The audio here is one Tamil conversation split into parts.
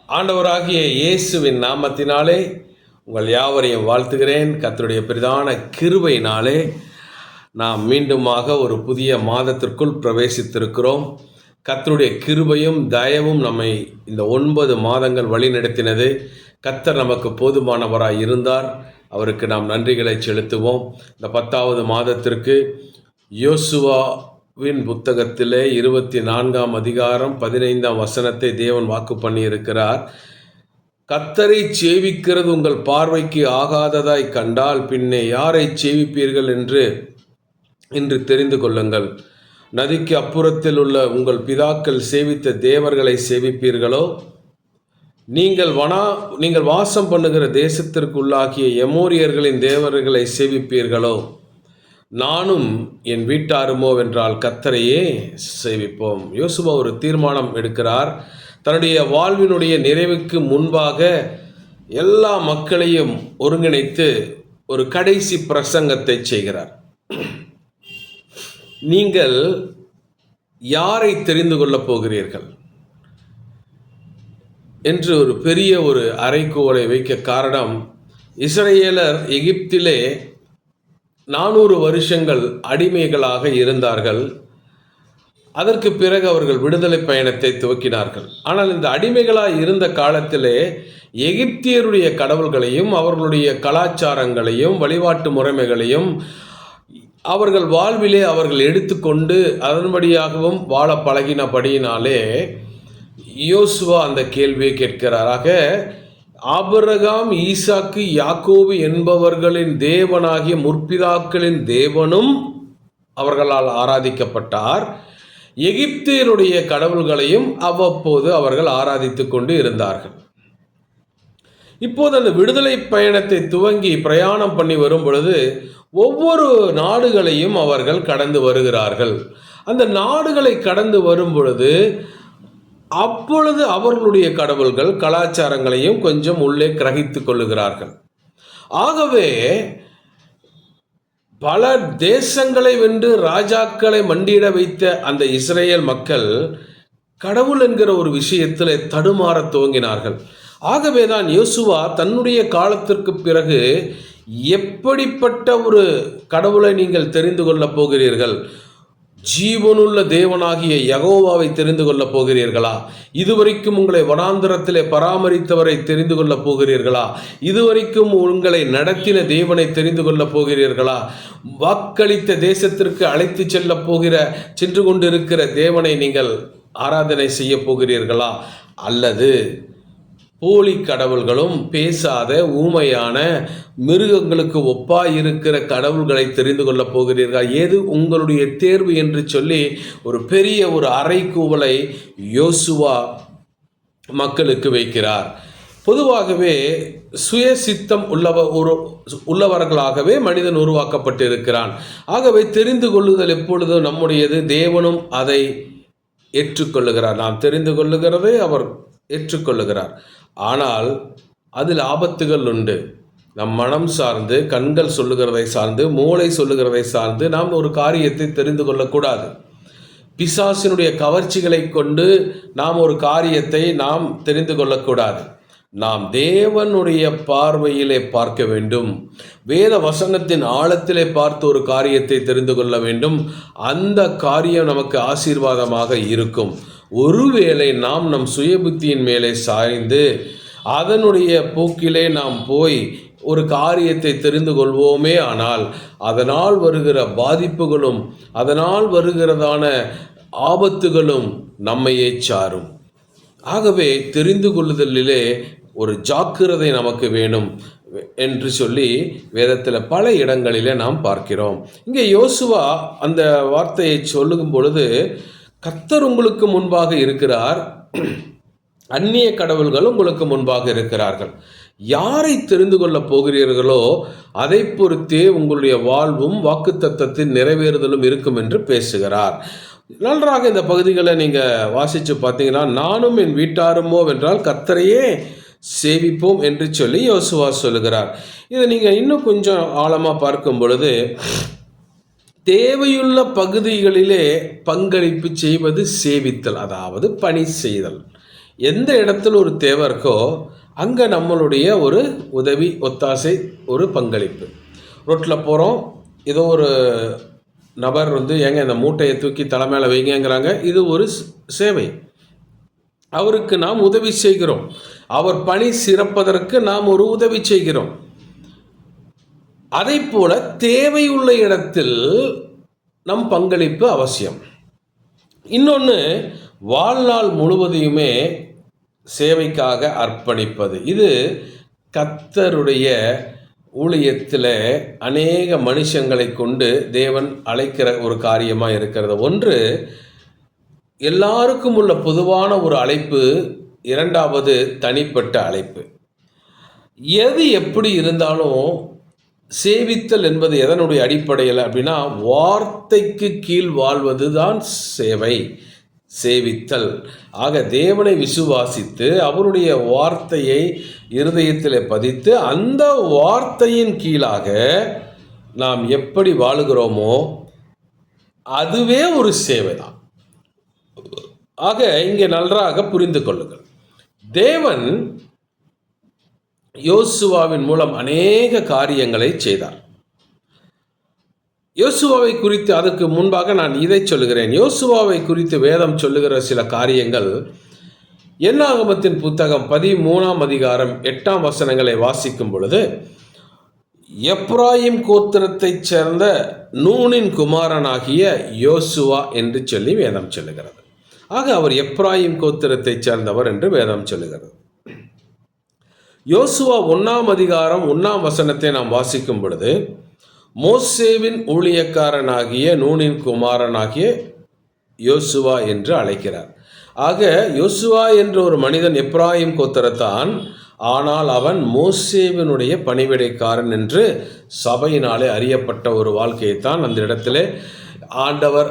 ஆண்டவராகிய இயேசுவின் நாமத்தினாலே உங்கள் யாவரையும் வாழ்த்துகிறேன். கர்த்தருடைய பிரதான கிருபையினாலே நாம் மீண்டுமாக ஒரு புதிய மாதத்திற்குள் பிரவேசித்திருக்கிறோம். கர்த்தருடைய கிருபையும் தயவும் நம்மை இந்த 9 மாதங்கள் வழிநடத்தினது. கர்த்தர் நமக்கு போதுமானவராய் இருந்தார். அவருக்கு நாம் நன்றிகளை செலுத்துவோம். இந்த 10வது மாதத்திற்கு யோசுவாவின் புத்தகத்திலே 24ஆம் அதிகாரம் 15ஆம் வசனத்தை தேவன் வாக்கு பண்ணி இருக்கிறார். கர்த்தரை சேவிக்கிறது உங்கள் பார்வைக்கு ஆகாததாய் கண்டால் பின்னே யாரை சேவிப்பீர்கள் என்று தெரிந்து கொள்ளுங்கள். நதிக்கு அப்புறத்தில் உள்ள உங்கள் பிதாக்கள் சேவித்த தேவர்களை சேவிப்பீர்களோ? நீங்கள் வாசம் பண்ணுகிற தேசத்திற்கு உள்ளாகிய எமோரியர்களின் தேவர்களை சேவிப்பீர்களோ? நானும் என் வீட்டாருமோ வென்றால் கர்த்தரையே சேவிப்போம். யோசுவா ஒரு தீர்மானம் எடுக்கிறார். தன்னுடைய வாழ்வினுடைய நிறைவுக்கு முன்பாக எல்லா மக்களையும் ஒருங்கிணைத்து ஒரு கடைசி பிரசங்கத்தை செய்கிறார். நீங்கள் யாரை தெரிந்து கொள்ளப் போகிறீர்கள் என்று ஒரு பெரிய ஒரு அறைகூவலை வைக்க காரணம், இஸ்ரவேலர் எகிப்திலே 400 வருஷங்கள் அடிமைகளாக இருந்தார்கள். அதற்கு பிறகு அவர்கள் விடுதலை பயணத்தை துவக்கினார்கள். ஆனால் இந்த அடிமைகளாக இருந்த காலத்திலே எகிப்தியருடைய கடவுள்களையும் அவர்களுடைய கலாச்சாரங்களையும் வழிபாட்டு முறைமைகளையும் அவர்கள் வாழ்விலே அவர்கள் எடுத்துக்கொண்டு அதன்படியாகவும் வாழ பழகினபடியினாலே யோசுவா அந்த கேள்வியை கேட்கிறாராக, ஆபிரகாம், ஈசாக்கு, யாக்கோபு என்பவர்களின் தேவனாகிய முற்பிதாக்களின் தேவனும் அவர்களால் ஆராதிக்கப்பட்டார். எகிப்தியருடைய கடவுள்களையும் அவ்வப்போது அவர்கள் ஆராதித்து கொண்டு இருந்தார்கள். இப்போது அந்த விடுதலை பயணத்தை துவங்கி பிரயாணம் பண்ணி வரும் பொழுது ஒவ்வொரு நாடுகளையும் அவர்கள் கடந்து வருகிறார்கள். அந்த நாடுகளை கடந்து வரும் பொழுது அப்பொழுது அவர்களுடைய கடவுள்கள் கலாச்சாரங்களையும் கொஞ்சம் உள்ளே கிரகித்து கொள்ளுகிறார்கள். ஆகவே பல தேசங்களை வென்று ராஜாக்களை மண்டியிட வைத்த அந்த இஸ்ரேல் மக்கள் கடவுள் என்கிற ஒரு விஷயத்தில் தடுமாற துவங்கினார்கள். ஆகவே தான் யோசுவா தன்னுடைய காலத்திற்கு பிறகு எப்படிப்பட்ட ஒரு கடவுளை நீங்கள் தெரிந்து கொள்ளப் போகிறீர்கள்? ஜீவனுள்ள தேவனாகிய யெகோவாவை தெரிந்து கொள்ளப் போகிறீர்களா? இதுவரைக்கும் உங்களை வனாந்தரத்திலே பராமரித்தவரை தெரிந்து கொள்ளப் போகிறீர்களா? இதுவரைக்கும் உங்களை நடத்தின தேவனை தெரிந்து கொள்ளப் போகிறீர்களா? வாக்களித்த தேசத்திற்கு அழைத்து சென்று கொண்டிருக்கிற தேவனை நீங்கள் ஆராதனை செய்ய போகிறீர்களா? அல்லது போலி கடவுள்களும் பேசாத ஊமையான மிருகங்களுக்கு ஒப்பாயிருக்கிற கடவுள்களை தெரிந்து கொள்ளப் போகிறீர்கள்? எது உங்களுடைய தேர்வு என்று சொல்லி ஒரு பெரிய ஒரு அறைகூவலை யோசுவா மக்களுக்கு வைக்கிறார். பொதுவாகவே சுயசித்தம் உள்ளவர்களாகவே மனிதன் உருவாக்கப்பட்டு இருக்கிறான். ஆகவே தெரிந்து கொள்ளுதல் எப்பொழுதும் நம்முடையது. தேவனும் அதை ஏற்றுக்கொள்ளுகிறார். நாம் தெரிந்து கொள்ளுகிறதை அவர் ஏற்றுக்கொள்ளுகிறார். ஆனால் அதில் ஆபத்துகள் உண்டு. நம் மனம் சார்ந்து, கண்கள் சொல்லுகிறதை சார்ந்து, மூளை சொல்லுகிறதை சார்ந்து நாம் ஒரு காரியத்தை தெரிந்து கொள்ளக்கூடாது. பிசாசினுடைய கவர்ச்சிகளை கொண்டு நாம் ஒரு காரியத்தை நாம் தெரிந்து கொள்ளக்கூடாது. நாம் தேவனுடைய பார்வையிலே பார்க்க வேண்டும். வேத வசனத்தின் ஆழத்திலே பார்த்து ஒரு காரியத்தை தெரிந்து கொள்ள வேண்டும். அந்த காரியம் நமக்கு ஆசீர்வாதமாக இருக்கும். ஒருவேளை நாம் நம் சுயபுத்தியின் மேலே சாய்ந்து அதனுடைய போக்கிலே நாம் போய் ஒரு காரியத்தை தெரிந்து கொள்வோமே ஆனால் அதனால் வருகிற பாதிப்புகளும் அதனால் வருகிறதான ஆபத்துகளும் நம்மையே சாரும். ஆகவே தெரிந்து கொள்ளுதலிலே ஒரு ஜாக்கிரதை நமக்கு வேணும் என்று சொல்லி வேதத்தில் பல இடங்களிலே நாம் பார்க்கிறோம். இங்கே யோசுவா அந்த வார்த்தையை சொல்லும் பொழுது, கர்த்தர் உங்களுக்கு முன்பாக இருக்கிறார், அந்நிய கடவுள்கள் உங்களுக்கு முன்பாக இருக்கிறார்கள். யாரை தெரிந்து கொள்ளப் போகிறீர்களோ அதை பொறுத்தே உங்களுடைய வாழ்வும் வாக்குத்தத்தத்தின் நிறைவேறுதலும் இருக்கும் என்று பேசுகிறார். நன்றாக இந்த பகுதிகளை நீங்கள் வாசித்து பார்த்தீங்கன்னா, நானும் என் வீட்டாருமோ வென்றால் கர்த்தரையே சேவிப்போம் என்று சொல்லி யோசுவா சொல்லுகிறார். இதை நீங்கள் இன்னும் கொஞ்சம் ஆழமாக பார்க்கும் பொழுது, தேவையுள்ள பகுதிகளிலே பங்களிப்பு செய்வது சேவித்தல், அதாவது பணி செய்தல். எந்த இடத்துல ஒரு தேவை இருக்கோ அங்கே நம்மளுடைய ஒரு உதவி, ஒத்தாசை, ஒரு பங்களிப்பு. ரோட்டில் போகிறோம், ஏதோ ஒரு நபர் ஏங்க இந்த மூட்டையை தூக்கி தலை மேலே வைங்கங்கிறாங்க. இது ஒரு சேவை. அவருக்கு நாம் உதவி செய்கிறோம். அவர் பணி சிறப்பதற்கு நாம் ஒரு உதவி செய்கிறோம். அதை போல தேவையுள்ள இடத்தில் நம் பங்களிப்பு அவசியம். இன்னொன்று, வாழ்நாள் முழுவதையுமே சேவைக்காக அர்ப்பணிப்பது. இது கர்த்தருடைய ஊழியத்தில் அநேக மனுஷங்களை கொண்டு தேவன் அழைக்கிற ஒரு காரியமாக இருக்கிறது. ஒன்று, எல்லாருக்கும் உள்ள பொதுவான ஒரு அழைப்பு. இரண்டாவது, தனிப்பட்ட அழைப்பு. எது எப்படி இருந்தாலும் சேவித்தல் என்பது எதனுடைய அடிப்படையில் அப்படின்னா, வார்த்தைக்கு கீழ் வாழ்வது தான் சேவை, சேவித்தல். ஆக தேவனை விசுவாசித்து அவருடைய வார்த்தையை இருதயத்தில் பதித்து அந்த வார்த்தையின் கீழாக நாம் எப்படி வாழுகிறோமோ அதுவே ஒரு சேவை தான். ஆக இங்கே நன்றாக புரிந்து கொள்ளுங்கள். தேவன் யோசுவாவின் மூலம் அநேக காரியங்களை செய்தார். யோசுவாவை குறித்து அதற்கு முன்பாக நான் இதை சொல்லுகிறேன். யோசுவாவை குறித்து வேதம் சொல்லுகிற சில காரியங்கள் என்னாகமத்தின் புத்தகம் 13ஆம் அதிகாரம் 8ஆம் வசனங்களை வாசிக்கும் பொழுது, எப்ராயிம் கோத்திரத்தைச் சேர்ந்த நூனின் குமாரனாகிய யோசுவா என்று சொல்லி வேதம் சொல்லுகிறது. ஆக அவர் எப்ராயிம் கோத்திரத்தைச் சேர்ந்தவர் என்று வேதம் சொல்லுகிறது. யோசுவா 1ஆம் அதிகாரம் 1ஆம் வசனத்தை நாம் வாசிக்கும் பொழுது, மோசேவின் ஊழியக்காரனாகிய நூனின் குமாரனாகிய யோசுவா என்று அழைக்கிறார். ஆக யோசுவா என்ற ஒரு மனிதன் எப்ராயிம் கோத்திரத்தான், ஆனால் அவன் மோசேவினுடைய பணிவிடைக்காரன் என்று சபையினாலே அறியப்பட்ட ஒரு வாழ்க்கையைத்தான் அந்த இடத்திலே ஆண்டவர்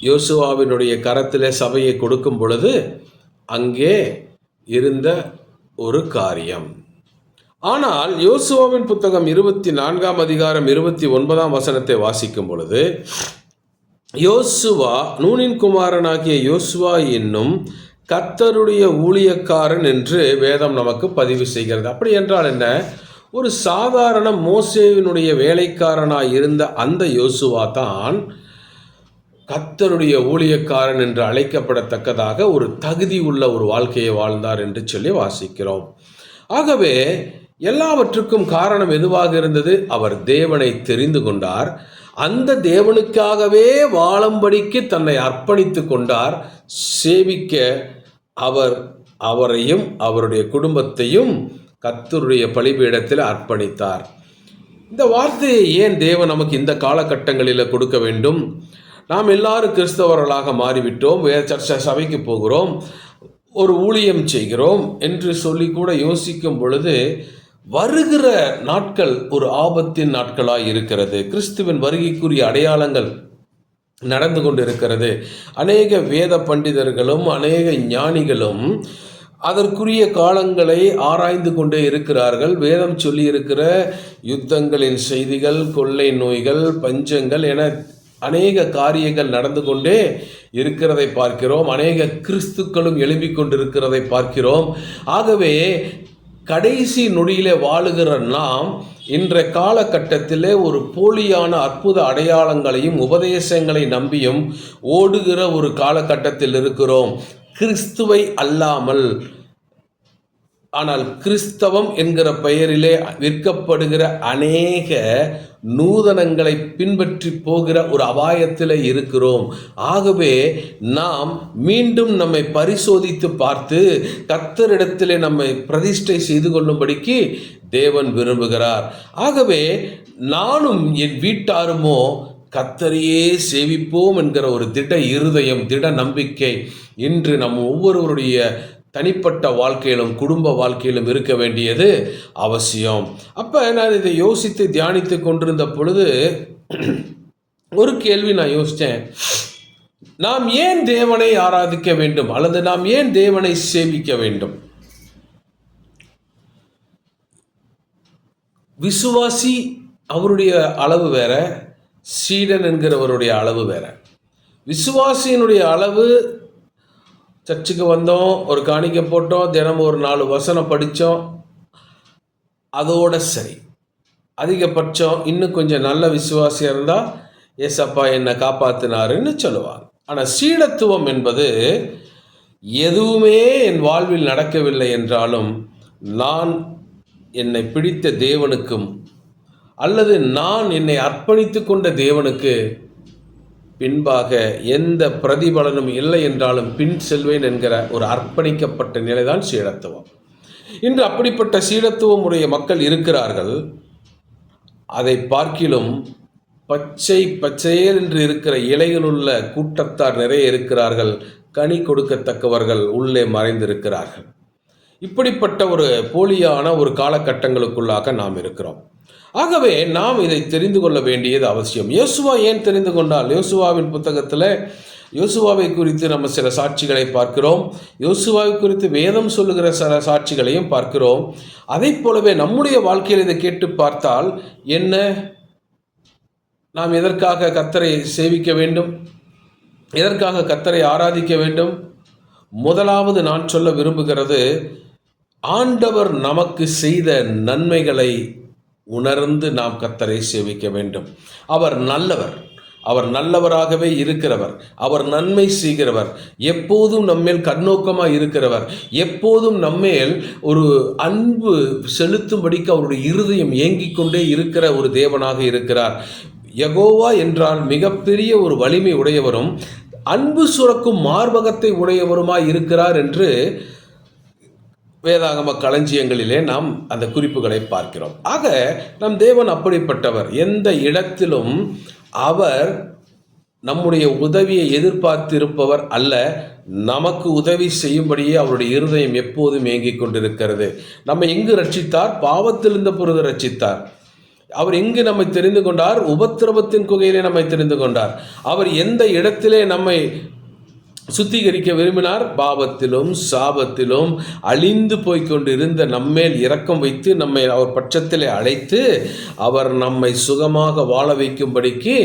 யோசுவாவினுடைய கரத்திலே சபையை கொடுக்கும் பொழுது அங்கே இருந்த ஒரு காரியம். ஆனால் யோசுவாவின் புத்தகம் 24ஆம் அதிகாரம் 29ஆம் வசனத்தை வாசிக்கும் பொழுது, யோசுவா நூனின் குமாரனாகிய யோசுவா என்னும் கர்த்தருடைய ஊழியக்காரன் என்று வேதம் நமக்கு பதிவு செய்கிறது. அப்படி என்றால் என்ன? ஒரு சாதாரண மோசேவினுடைய வேலைக்காரனாய் இருந்த அந்த யோசுவா தான் கர்த்தருடைய ஊழியக்காரன் என்று அழைக்கப்படத்தக்கதாக ஒரு தகுதி உள்ள ஒரு வாழ்க்கையை வாழ்ந்தார் என்று சொல்லி வாசிக்கிறோம். ஆகவே எல்லாவற்றுக்கும் காரணம் எதுவாக இருந்தது? அவர் தேவனை தெரிந்து கொண்டார். அந்த தேவனுக்காகவே வாழும்படிக்கு தன்னை அர்ப்பணித்து கொண்டார். சேவிக்க அவரையும் அவருடைய குடும்பத்தையும் கர்த்தருடைய பலிபீடத்தில் அர்ப்பணித்தார். இந்த வார்த்தையை ஏன் தேவன் நமக்கு இந்த காலகட்டங்களில் கொடுக்க வேண்டும்? நாம் எல்லாரும் கிறிஸ்தவர்களாக மாறிவிட்டோம், சர்ச்சை சபைக்கு போகிறோம், ஒரு ஊழியம் செய்கிறோம் என்று சொல்லி கூட யோசிக்கும் பொழுது, வருகிற நாட்கள் ஒரு ஆபத்தின் நாட்களாய் இருக்கிறது. கிறிஸ்துவின் வருகைக்குரிய அடையாளங்கள் நடந்து கொண்டிருக்கிறது. அநேக வேத பண்டிதர்களும் அநேக ஞானிகளும் அதற்குரிய காலங்களை ஆராய்ந்து கொண்டே இருக்கிறார்கள். வேதம் சொல்லி இருக்கிற யுத்தங்களின் செய்திகள், கொள்ளை நோய்கள், பஞ்சங்கள் என அநேக காரியங்கள் நடந்து கொண்டே இருக்கிறதை பார்க்கிறோம். அநேக கிறிஸ்துக்களும் எழும்பிக் கொண்டிருக்கிறதை பார்க்கிறோம். ஆகவே கடைசி நொடியிலே வாழுகிற நாம் இன்றைய காலகட்டத்திலே ஒரு போலியான அற்புத அடையாளங்களையும் உபதேசங்களை நம்பியும் ஓடுகிற ஒரு காலகட்டத்தில் இருக்கிறோம். கிறிஸ்துவை அல்லாமல், ஆனால் கிறிஸ்தவம் என்கிற பெயரிலே விற்கப்படுகிற அநேக நூதனங்களை பின்பற்றி போகிற ஒரு அபாயத்தில் இருக்கிறோம். ஆகவே நாம் மீண்டும் நம்மை பரிசோதித்து பார்த்து கர்த்தரிடத்திலே நம்மை பிரதிஷ்டை செய்து கொள்ளும்படிக்கு தேவன் விரும்புகிறார். ஆகவே நானும் என் வீட்டாருமோ கர்த்தரையே சேவிப்போம் என்கிற ஒரு திட இருதயம், திட நம்பிக்கை இன்று நம் ஒவ்வொருவருடைய தனிப்பட்ட வாழ்க்கையிலும் குடும்ப வாழ்க்கையிலும் இருக்க வேண்டியது அவசியம். அப்போ நான் இதை யோசித்து தியானித்து கொண்டிருந்த பொழுது ஒரு கேள்வி நான் யோசித்தேன். நாம் ஏன் தேவனை ஆராதிக்க வேண்டும், அல்லது நாம் ஏன் தேவனை சேவிக்க வேண்டும்? விசுவாசி அவருடைய அளவு வேற, சீடன் என்கிறவருடைய அளவு வேற. விசுவாசியினுடைய அளவு சர்ச்சுக்கு வந்தோம், ஒரு காணிக்கை போட்டோம், தினமும் ஒரு 4 வசனம் படித்தோம், அதோட சரி. அதிகபட்சம் இன்னும் கொஞ்சம் நல்ல விசுவாசியாக இருந்தால் ஏசப்பா என்னை காப்பாற்றினாருன்னு சொல்லுவாங்க. ஆனால் சீடத்துவம் என்பது எதுவுமே என் வாழ்வில் நடக்கவில்லை என்றாலும் நான் என்னை பிடித்த தேவனுக்கும் அல்லது நான் என்னை அர்ப்பணித்து கொண்ட தேவனுக்கு பின்பாக எந்த பிரதிபலனும் இல்லை என்றாலும் பின் செல்வேன் என்கிற ஒரு அர்ப்பணிக்கப்பட்ட நிலைதான் சீடத்துவம். இன்று அப்படிப்பட்ட சீடத்துவம் உடைய மக்கள் இருக்கிறார்கள். அதை பார்க்கிலும் பச்சையேல் என்று இருக்கிற இலைகளுள்ள கூட்டத்தார் நிறைய இருக்கிறார்கள். கனி கொடுக்கத்தக்கவர்கள் உள்ளே மறைந்திருக்கிறார்கள். இப்படிப்பட்ட ஒரு போலியான ஒரு காலகட்டங்களுக்குள்ளாக நாம் இருக்கிறோம். ஆகவே நாம் இதை தெரிந்து கொள்ள வேண்டியது அவசியம். யோசுவா ஏன் தெரிந்து கொண்டால், யோசுவாவின் புத்தகத்தில் யோசுவாவை குறித்து நம்ம சில சாட்சிகளை பார்க்கிறோம். யோசுவாவை குறித்து வேதம் சொல்லுகிற சில சாட்சிகளையும் பார்க்கிறோம். அதை போலவே நம்முடைய வாழ்க்கையில் இதை கேட்டு பார்த்தால் என்ன, நாம் எதற்காக கர்த்தரை சேவிக்க வேண்டும், எதற்காக கர்த்தரை ஆராதிக்க வேண்டும்? முதலாவது நான் சொல்ல விரும்புகிறது, ஆண்டவர் நமக்கு செய்த நன்மைகளை உணர்ந்து நாம் கர்த்தரை சேவிக்க வேண்டும். அவர் நல்லவர், அவர் நல்லவராகவே இருக்கிறவர், அவர் நன்மை செய்கிறவர், எப்போதும் நம்மேல் கண்ணோக்கமாக இருக்கிறவர், எப்போதும் நம்மேல் ஒரு அன்பு செலுத்தும்படிக்கு அவருடைய இருதயம் ஏங்கிக் கொண்டே இருக்கிற ஒரு தேவனாக இருக்கிறார். யெகோவா என்றால் மிகப்பெரிய ஒரு வலிமை உடையவரும் அன்பு சுரக்கும் மார்பகத்தை உடையவருமாய் இருக்கிறார் என்று வேதாகம களஞ்சியங்களிலே நாம் அந்த குறிப்புகளை பார்க்கிறோம். ஆக நம் தேவன் அப்படிப்பட்டவர். எந்த இடத்திலும் அவர் நம்முடைய உதவியை எதிர்பார்த்திருப்பவர் அல்ல, நமக்கு உதவி செய்யும்படியே அவருடைய இருதயம் எப்போதும் ஏங்கிக் கொண்டிருக்கிறது. நம்மை எங்கு ரட்சித்தார்? பாவத்தில் இருந்த பொழுது ரட்சித்தார். அவர் எங்கு நம்மை தெரிந்து கொண்டார்? உபத்திரவத்தின் குகையிலே நம்மை தெரிந்து கொண்டார். அவர் எந்த இடத்திலே நம்மை சுத்திகரிக்க விரும்பினார்? பாவத்திலும் சாபத்திலும் அழிந்து போய்கொண்டிருந்த நம்மேல் இரக்கம் வைத்து நம்மை அவர் பட்சத்திலே அழைத்து அவர் நம்மை சுகமாக வாழ வைக்கும்படிக்கு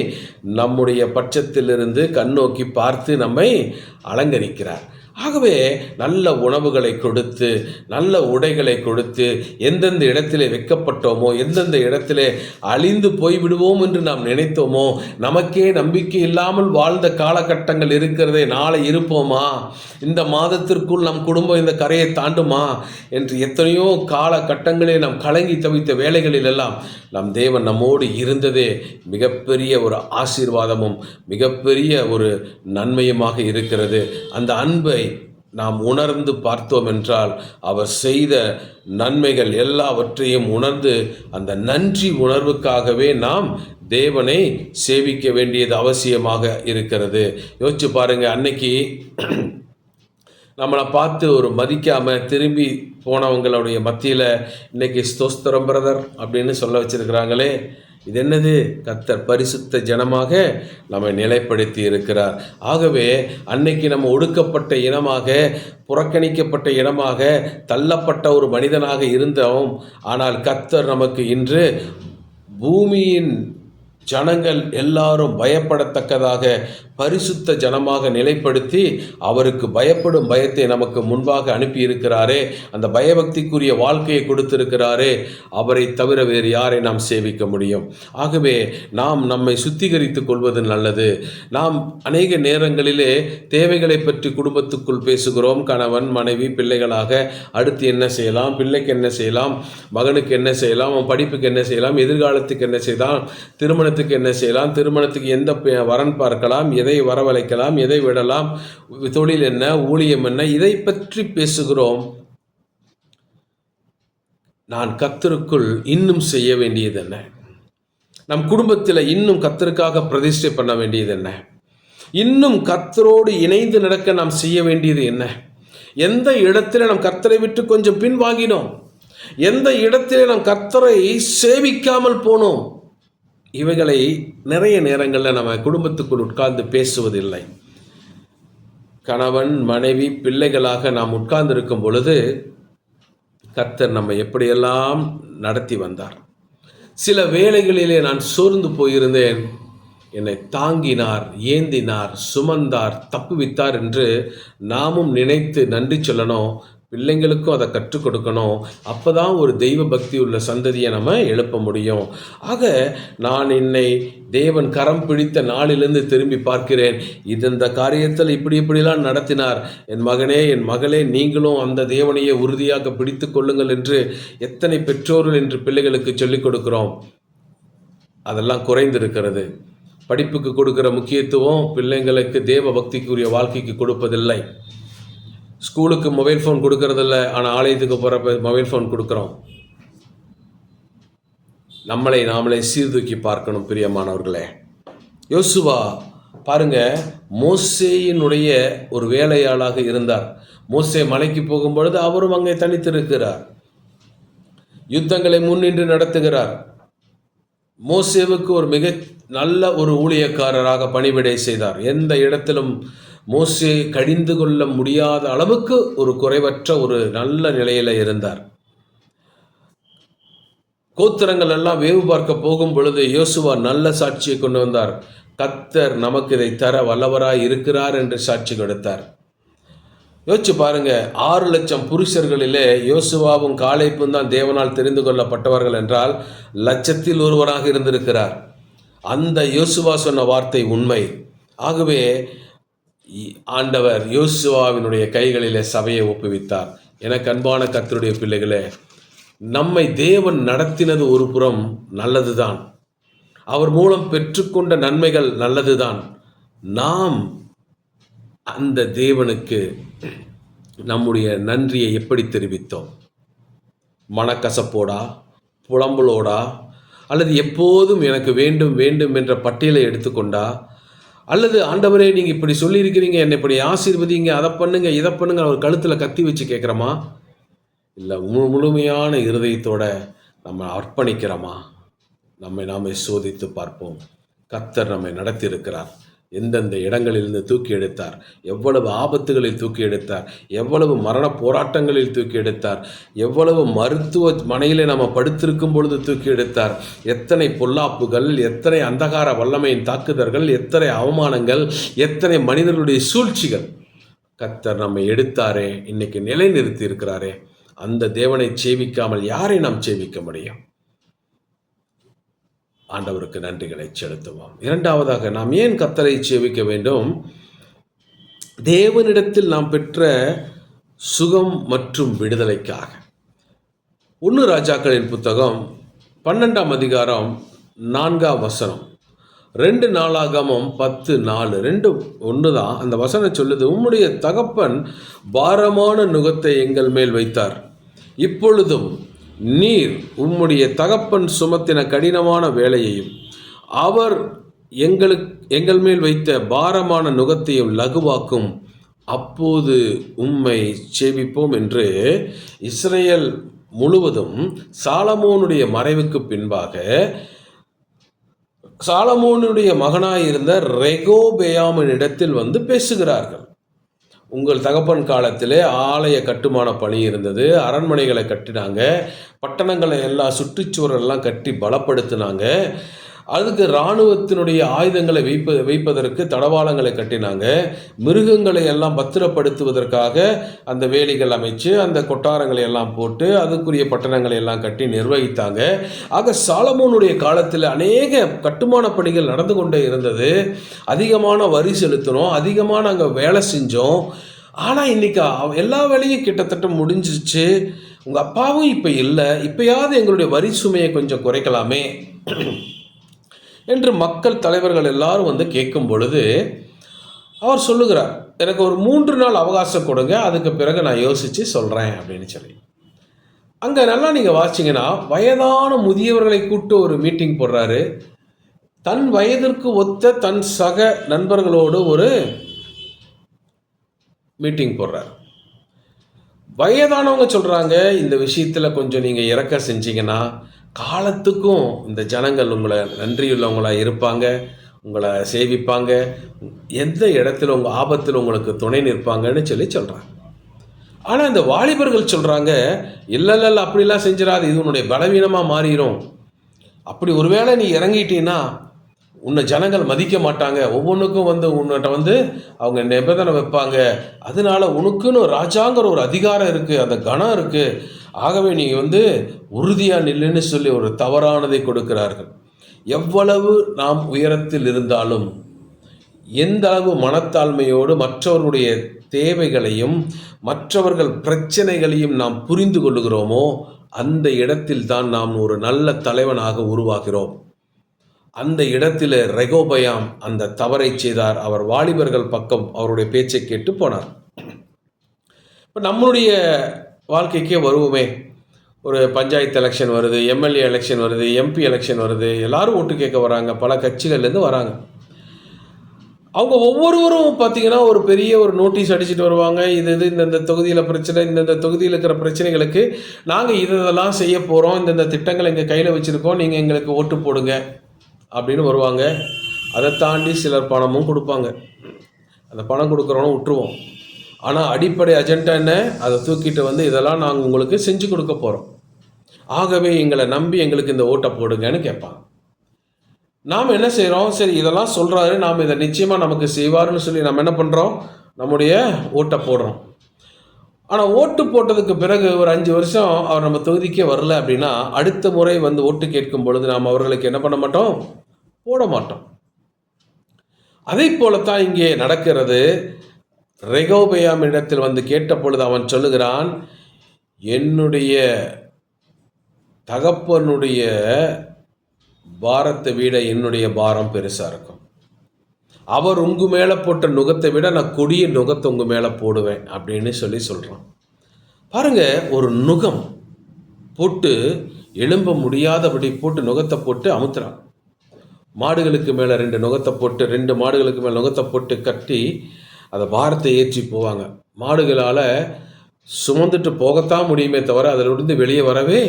நம்முடைய பட்சத்திலிருந்து கண்ணோக்கி பார்த்து நம்மை அலங்கரிக்கிறார். ஆகவே நல்ல உணவுகளை கொடுத்து, நல்ல உடைகளை கொடுத்து, எந்தெந்த இடத்திலே வைக்கப்பட்டோமோ, எந்தெந்த இடத்திலே அழிந்து போய்விடுவோம் என்று நாம் நினைத்தோமோ, நமக்கே நம்பிக்கை இல்லாமல் வாழ்ந்த காலகட்டங்கள் இருக்கிறதே, நாளை இருப்போமா, இந்த மாதத்திற்குள் நம் குடும்பம் இந்த கரையை தாண்டுமா என்று எத்தனையோ காலகட்டங்களே நாம் கலங்கி தவித்த வேளைகளில் எல்லாம் நம் தேவன் நம்மோடு இருந்ததே மிகப்பெரிய ஒரு ஆசீர்வாதமும் மிகப்பெரிய ஒரு நன்மையுமாக இருக்கிறது. அந்த அன்பை நாம் உணர்ந்து பார்த்தோம் என்றால் அவர் செய்த நன்மைகள் எல்லாவற்றையும் உணர்ந்து அந்த நன்றி உணர்வுக்காகவே நாம் தேவனை சேவிக்க வேண்டியது அவசியமாக இருக்கிறது. யோசிச்சு பாருங்க, அன்னைக்கு நம்மளை பார்த்து ஒரு மதிக்காமல் திரும்பி போனவங்களுடைய மத்தியில் இன்னைக்கு ஸ்தோஸ்திரம் பிரதர் அப்படின்னு சொல்ல வச்சிருக்கிறாங்களே, இது என்னது? கர்த்தர் பரிசுத்த ஜனமாக நம்மை நிலைப்படுத்தி இருக்கிறார். ஆகவே அன்னைக்கு நம்ம ஒடுக்கப்பட்ட இனமாக, புறக்கணிக்கப்பட்ட இனமாக, தள்ளப்பட்ட ஒரு மனிதனாக இருந்தோம். ஆனால் கர்த்தர் நமக்கு இன்று பூமியின் ஜனங்கள் எல்லாரும் பயப்படத்தக்கதாக பரிசுத்த ஜனமாக நிலைப்படுத்தி அவருக்கு பயப்படும் பயத்தை நமக்கு முன்பாக அனுப்பி இருக்கிறாரே, அந்த பயபக்திக்குரிய வாழ்க்கையை கொடுத்திருக்கிறாரே, அவரை தவிர வேறு யாரை நாம் சேவிக்க முடியும்? ஆகவே நாம் நம்மை சுத்திகரித்து கொள்வது நல்லது. நாம் அநேக நேரங்களிலே தேவைகளை பற்றி குடும்பத்துக்குள் பேசுகிறோம். கணவன் மனைவி பிள்ளைகளாக அடுத்து என்ன செய்யலாம், பிள்ளைக்கு என்ன செய்யலாம், மகனுக்கு என்ன செய்யலாம், அவன் படிப்புக்கு என்ன செய்யலாம், எதிர்காலத்துக்கு என்ன செய்யலாம், திருமணத்துக்கு என்ன செய்யலாம், திருமணத்துக்கு எந்த வரன் பார்க்கலாம், எதை வரவழைக்கலாம், எதை விடலாம், தொழில் என்ன, ஊழியம் என்ன, இதை பற்றி பேசுகிறோம். நான் கர்த்தருக்குள் இன்னும் செய்ய வேண்டியது என்ன? நம் குடும்பத்தில் இன்னும் கர்த்தருக்காக பிரதிஷ்டை பண்ண வேண்டியது என்ன? இன்னும் கர்த்தரோடு இணைந்து நடக்க நாம் செய்ய வேண்டியது என்ன? எந்த இடத்துல நாம் கர்த்தரை விட்டு கொஞ்சம் பின்வாங்கினோம்? எந்த இடத்திலே நாம் கர்த்தரை சேவிக்காமல் போனோம்? இவைகளை நிறைய நேரங்களில் நம்ம குடும்பத்துக்குள் உட்கார்ந்து பேசுவதில்லை. கணவன் மனைவி பிள்ளைகளாக நாம் உட்கார்ந்திருக்கும் பொழுது கர்த்தர் நம்மை எப்படியெல்லாம் நடத்தி வந்தார். சில வேளைகளிலே நான் சோர்ந்து போயிருந்தேன். என்னை தாங்கினார், ஏந்தினார், சுமந்தார், தப்புவித்தார் என்று நாமும் நினைத்து நன்றி சொல்லணும். பிள்ளைங்களுக்கும் அதை கற்றுக் கொடுக்கணும். அப்போ தான் ஒரு தெய்வ பக்தி உள்ள சந்ததியை நம்ம எழுப்ப முடியும். ஆக நான் என்னை தேவன் கரம் பிடித்த நாளிலிருந்து திரும்பி பார்க்கிறேன். இந்த காரியத்தில் இப்படிலாம் நடத்தினார். என் மகனே, என் மகளே, நீங்களும் அந்த தேவனையே உறுதியாக பிடித்து கொள்ளுங்கள் என்று எத்தனை பெற்றோர்கள் என்று பிள்ளைகளுக்கு சொல்லிக் கொடுக்கிறோம். அதெல்லாம் குறைந்திருக்கிறது. படிப்புக்கு கொடுக்குற முக்கியத்துவம் பிள்ளைங்களுக்கு தேவ பக்திக்குரிய வாழ்க்கைக்கு கொடுப்பதில்லை. ஸ்கூலுக்கு மொபைல் ஃபோன் கொடுக்கறதில்ல, ஆனால் ஆலயத்துக்கு போகிறப்ப மொபைல் ஃபோன் கொடுக்குறோம். நம்மளை நாமளே சீர்தூக்கி பார்க்கணும் பிரியமானவர்களே. யோசுவா பாருங்க, மோசேயினுடைய ஒரு வேலையாளாக இருந்தார். மோசே மலைக்கு போகும்பொழுது அவரும் அங்கே தனித்திருக்கிறார். யுத்தங்களை முன்னின்று நடத்துகிறார். மோசேவுக்கு ஒரு மிக நல்ல ஒரு ஊழியக்காரராக பணிவிடை செய்தார். எந்த இடத்திலும் மோசே கடிந்து கொள்ள முடியாத அளவுக்கு ஒரு குறைவற்ற ஒரு நல்ல நிலையில் இருந்தார். கோத்திரங்கள் எல்லாம் வேவு பார்க்க போகும் பொழுது யோசுவா நல்ல சாட்சியை கொண்டு வந்தார். கர்த்தர் நமக்கு இதை தர வல்லவராய் இருக்கிறார் என்று சாட்சி கொடுத்தார். யோசிச்சு பாருங்க, 6 லட்சம் புருஷர்களிலே யோசுவாவும் காலேப்பும் தான் தேவனால் தெரிந்து கொள்ளப்பட்டவர்கள் என்றால் லட்சத்தில் ஒருவராக இருந்திருக்கிறார். அந்த யோசுவா சொன்ன வார்த்தை உண்மை. ஆகவே ஆண்டவர் யோசுவாவினுடைய கைகளிலே சபையை ஒப்புவித்தார். எனக்கு அன்பான கர்த்தருடைய பிள்ளைகளே, நம்மை தேவன் நடத்தினது ஒரு புறம் நல்லதுதான். அவர் மூலம் பெற்றுக்கொண்ட நன்மைகள் நல்லதுதான். நாம் அந்த தேவனுக்கு நம்முடைய நன்றியை எப்படி தெரிவித்தோம்? மனக்கசப்போடா, புலம்பலோடா, அல்லது எப்போதும் எனக்கு வேண்டும் வேண்டும் என்ற பட்டியலை எடுத்துக்கொண்டா, அல்லது ஆண்டவரே நீங்கள் இப்படி சொல்லியிருக்கிறீங்க, என்னை இப்படி ஆசீர்வதிங்க, அதை பண்ணுங்க, இதை பண்ணுங்க, அவர் கழுத்தில் கத்தி வச்சு கேட்குறோமா? இல்லை, முழுமையான இருதயத்தோட நம்ம அர்ப்பணிக்கிறோமா? நாமே சோதித்து பார்ப்போம். கர்த்தர் நம்மை நடத்தியிருக்கிறார். எந்தெந்த இடங்களிலிருந்து தூக்கி எடுத்தார், எவ்வளவு ஆபத்துகளில் தூக்கி எடுத்தார், எவ்வளவு மரண போராட்டங்களில் தூக்கி எடுத்தார், எவ்வளவு மருத்துவமனையிலே நம்ம படுத்திருக்கும் பொழுது தூக்கி எடுத்தார், எத்தனை பொல்லாப்புகள், எத்தனை அந்தகார வல்லமையின் தாக்குதல்கள், எத்தனை அவமானங்கள், எத்தனை மனிதர்களுடைய சூழ்ச்சிகள். கர்த்தர் நம்மை எடுத்தாரே, இன்னைக்கு நிலைநிறுத்தி இருக்கிறாரே. அந்த தேவனை சேவிக்காமல் யாரை நாம் சேவிக்க முடியும்? ஆண்டவருக்கு நன்றிகளை செலுத்துவோம். இரண்டாவதாக, நாம் ஏன் கர்த்தரை சேவிக்க வேண்டும்? தேவனிடத்தில் நாம் பெற்ற சுகம் மற்றும் விடுதலைக்காக. 1 ராஜாக்களின் புத்தகம் 12ஆம் அதிகாரம் 4ஆம் வசனம், 2 நாளாகமம் 10:4, 2 ஒன்று தான். அந்த வசனம் சொல்லுது, உம்முடைய தகப்பன் பாரமான நுகத்தை எங்கள் மேல் வைத்தார், இப்பொழுதும் நீர் உம்முடைய தகப்பன் சுமத்தின கடினமான வேலையையும் அவர் எங்கள் மேல் வைத்த பாரமான நுகத்தையும் லகுவாக்கும், அப்போது உம்மை சேவிப்போம் என்று இஸ்ரேல் முழுவதும் சாலமோனுடைய மறைவுக்கு பின்பாக சாலமோனுடைய மகனாயிருந்த ரெகோபெயாமினிடத்தில் வந்து பேசுகிறார்கள். உங்கள் தகப்பன் காலத்திலே ஆலய கட்டுமான பணி இருந்தது, அரண்மனைகளை கட்டினாங்க, பட்டணங்களை எல்லாம் சுற்றுச்சுவரெல்லாம் கட்டி பலப்படுத்தினாங்க, அதுக்கு இராணுவத்தினுடைய ஆயுதங்களை வைப்பதற்கு தடவாளங்களை கட்டினாங்க, மிருகங்களை எல்லாம் பத்திரப்படுத்துவதற்காக அந்த வேலிகள் அமைச்சு அந்த கொட்டாரங்களை எல்லாம் போட்டு அதுக்குரிய பட்டணங்களை எல்லாம் கட்டி நிர்வகித்தாங்க. ஆக சாலமோனுடைய காலத்தில் அநேக கட்டுமான பணிகள் நடந்து கொண்டே இருந்தது. அதிகமான வரி செலுத்தினோம், அதிகமாக நாங்கள் வேலை செஞ்சோம். ஆனால் இன்றைக்கி எல்லா வேலையும் கிட்டத்தட்ட முடிஞ்சிச்சு. உங்கள் அப்பாவும் இப்போ இல்லை, இப்போயாவது எங்களுடைய வரி சுமையை கொஞ்சம் குறைக்கலாமே என்று மக்கள் தலைவர்கள் எல்லாரும் வந்து கேட்கும் பொழுது அவர் சொல்லுகிறார், எனக்கு ஒரு 3 நாள் அவகாசம் கொடுங்க, அதுக்கு பிறகு நான் யோசித்து சொல்கிறேன் அப்படின்னு சொல்லி. அங்கே நல்லா நீங்கள் வாசிங்கன்னா வயதான முதியவர்களை கூப்பிட்டு ஒரு மீட்டிங் போடுறாரு. தன் வயதிற்கு ஒத்த தன் சக நண்பர்களோடு ஒரு மீட்டிங் போடுறார். வயதானவங்க சொல்கிறாங்க, இந்த விஷயத்தில் கொஞ்சம் நீங்கள் இறக்க செஞ்சீங்கன்னா காலத்துக்கும் இந்த ஜனங்கள் உங்களை நன்றியுள்ளவங்களாக இருப்பாங்க, உங்களை சேவிப்பாங்க, எந்த இடத்துல உங்கள் ஆபத்தில் உங்களுக்கு துணை நிற்பாங்கன்னு சொல்கிறாங்க. ஆனால் இந்த வாலிபர்கள் சொல்கிறாங்க, இல்லை அப்படிலாம் செஞ்சிடாது, இது உன்னுடைய பலவீனமாக மாறிடும். அப்படி ஒருவேளை நீ இறங்கிட்டீன்னா உன்னை ஜனங்கள் மதிக்க மாட்டாங்க, ஒவ்வொன்றுக்கும் உன்னிட்ட அவங்க நிபந்தனை வைப்பாங்க. அதனால உனக்குன்னு ராஜாங்கிற ஒரு அதிகாரம் இருக்குது, அந்த கணம் இருக்குது. ஆகவே நீ உறுதியாக நில்லுன்னு சொல்லி ஒரு தவறானதை கொடுக்கிறார்கள். எவ்வளவு நாம் உயரத்தில் இருந்தாலும், எந்த அளவு மனத்தாழ்மையோடு மற்றவர்களுடைய தேவைகளையும் மற்றவர்கள் பிரச்சனைகளையும் நாம் புரிந்து கொள்ளுகிறோமோ, அந்த இடத்தில் தான் நாம் ஒரு நல்ல தலைவனாக உருவாகிறோம். அந்த இடத்தில் ரெகோபயாம் அந்த தவறை செய்தார். அவர் வாலிபர்கள் பக்கம் அவருடைய பேச்சை கேட்டு போனார். இப்போ நம்மளுடைய வாழ்க்கைக்கே வருவோமே, ஒரு பஞ்சாயத்து எலெக்ஷன் வருது, எம்எல்ஏ எலெக்ஷன் வருது, எம்பி எலெக்ஷன் வருது, எல்லாரும் ஓட்டு கேட்க வராங்க, பல கட்சிகள்லேருந்து வராங்க. அவங்க ஒவ்வொருவரும் பார்த்தீங்கன்னா ஒரு பெரிய ஒரு நோட்டீஸ் அடிச்சுட்டு வருவாங்க. இது இந்தந்த தொகுதியில் பிரச்சனை, இந்தந்த தொகுதியில் இருக்கிற பிரச்சனைகளுக்கு நாங்கள் இதெல்லாம் செய்ய போகிறோம், இந்தந்த திட்டங்களை எங்கள் கையில் வச்சுருக்கோம், நீங்கள் எங்களுக்கு ஓட்டு போடுங்க அப்படின்னு வருவாங்க. அதை தாண்டி சிலர் பணமும் கொடுப்பாங்க. அந்த பணம் கொடுக்குறோன்னு விட்டுருவோம். ஆனால் அடிப்படை அஜெண்டா என்ன? அதை தூக்கிட்டு இதெல்லாம் நாங்கள் உங்களுக்கு செஞ்சு கொடுக்க போகிறோம், ஆகவே எங்களை நம்பி எங்களுக்கு இந்த ஓட்டை போடுங்கன்னு கேட்பாங்க. நாம் என்ன செய்கிறோம்? சரி, இதெல்லாம் சொல்கிறாரு, நாம் இதை நிச்சயமாக நமக்கு செய்வார்னு சொல்லி நம்ம என்ன பண்ணுறோம்? நம்முடைய ஓட்டை போடுறோம். ஆனால் ஓட்டு போட்டதுக்கு பிறகு ஒரு 5 வருஷம் அவர் நம்ம தொகுதிக்கே வரல அப்படின்னா, அடுத்த முறை ஓட்டு கேட்கும் பொழுது நாம் அவர்களுக்கு என்ன பண்ண மாட்டோம்? போட மாட்டோம். அதை போலத்தான் இங்கே நடக்கிறது. ரெகோபெயாம் இடத்தில் கேட்ட பொழுது அவன் சொல்லுகிறான், என்னுடைய தகப்பனுடைய பாரத்தை விட என்னுடைய பாரம் பெருசாக இருக்கும். அவர் உங்க மேலே போட்ட நுகத்தை விட நான் கொடிய நுகத்தை உங்க மேலே போடுவேன் அப்படின்னு சொல்கிறான். பாருங்க, ஒரு நுகம் போட்டு எழும்ப முடியாதபடி போட்டு நுகத்தை போட்டு அமுத்துறான். மாடுகளுக்கு மேலே 2 நுகத்தை போட்டு 2 மாடுகளுக்கு மேலே நுகத்தை போட்டு கட்டி அதை பாரத்தை ஏற்றி போவாங்க. மாடுகளால் சுமந்துட்டு போகத்தான் முடியுமே தவிர அதிலிருந்து வெளியே வரவே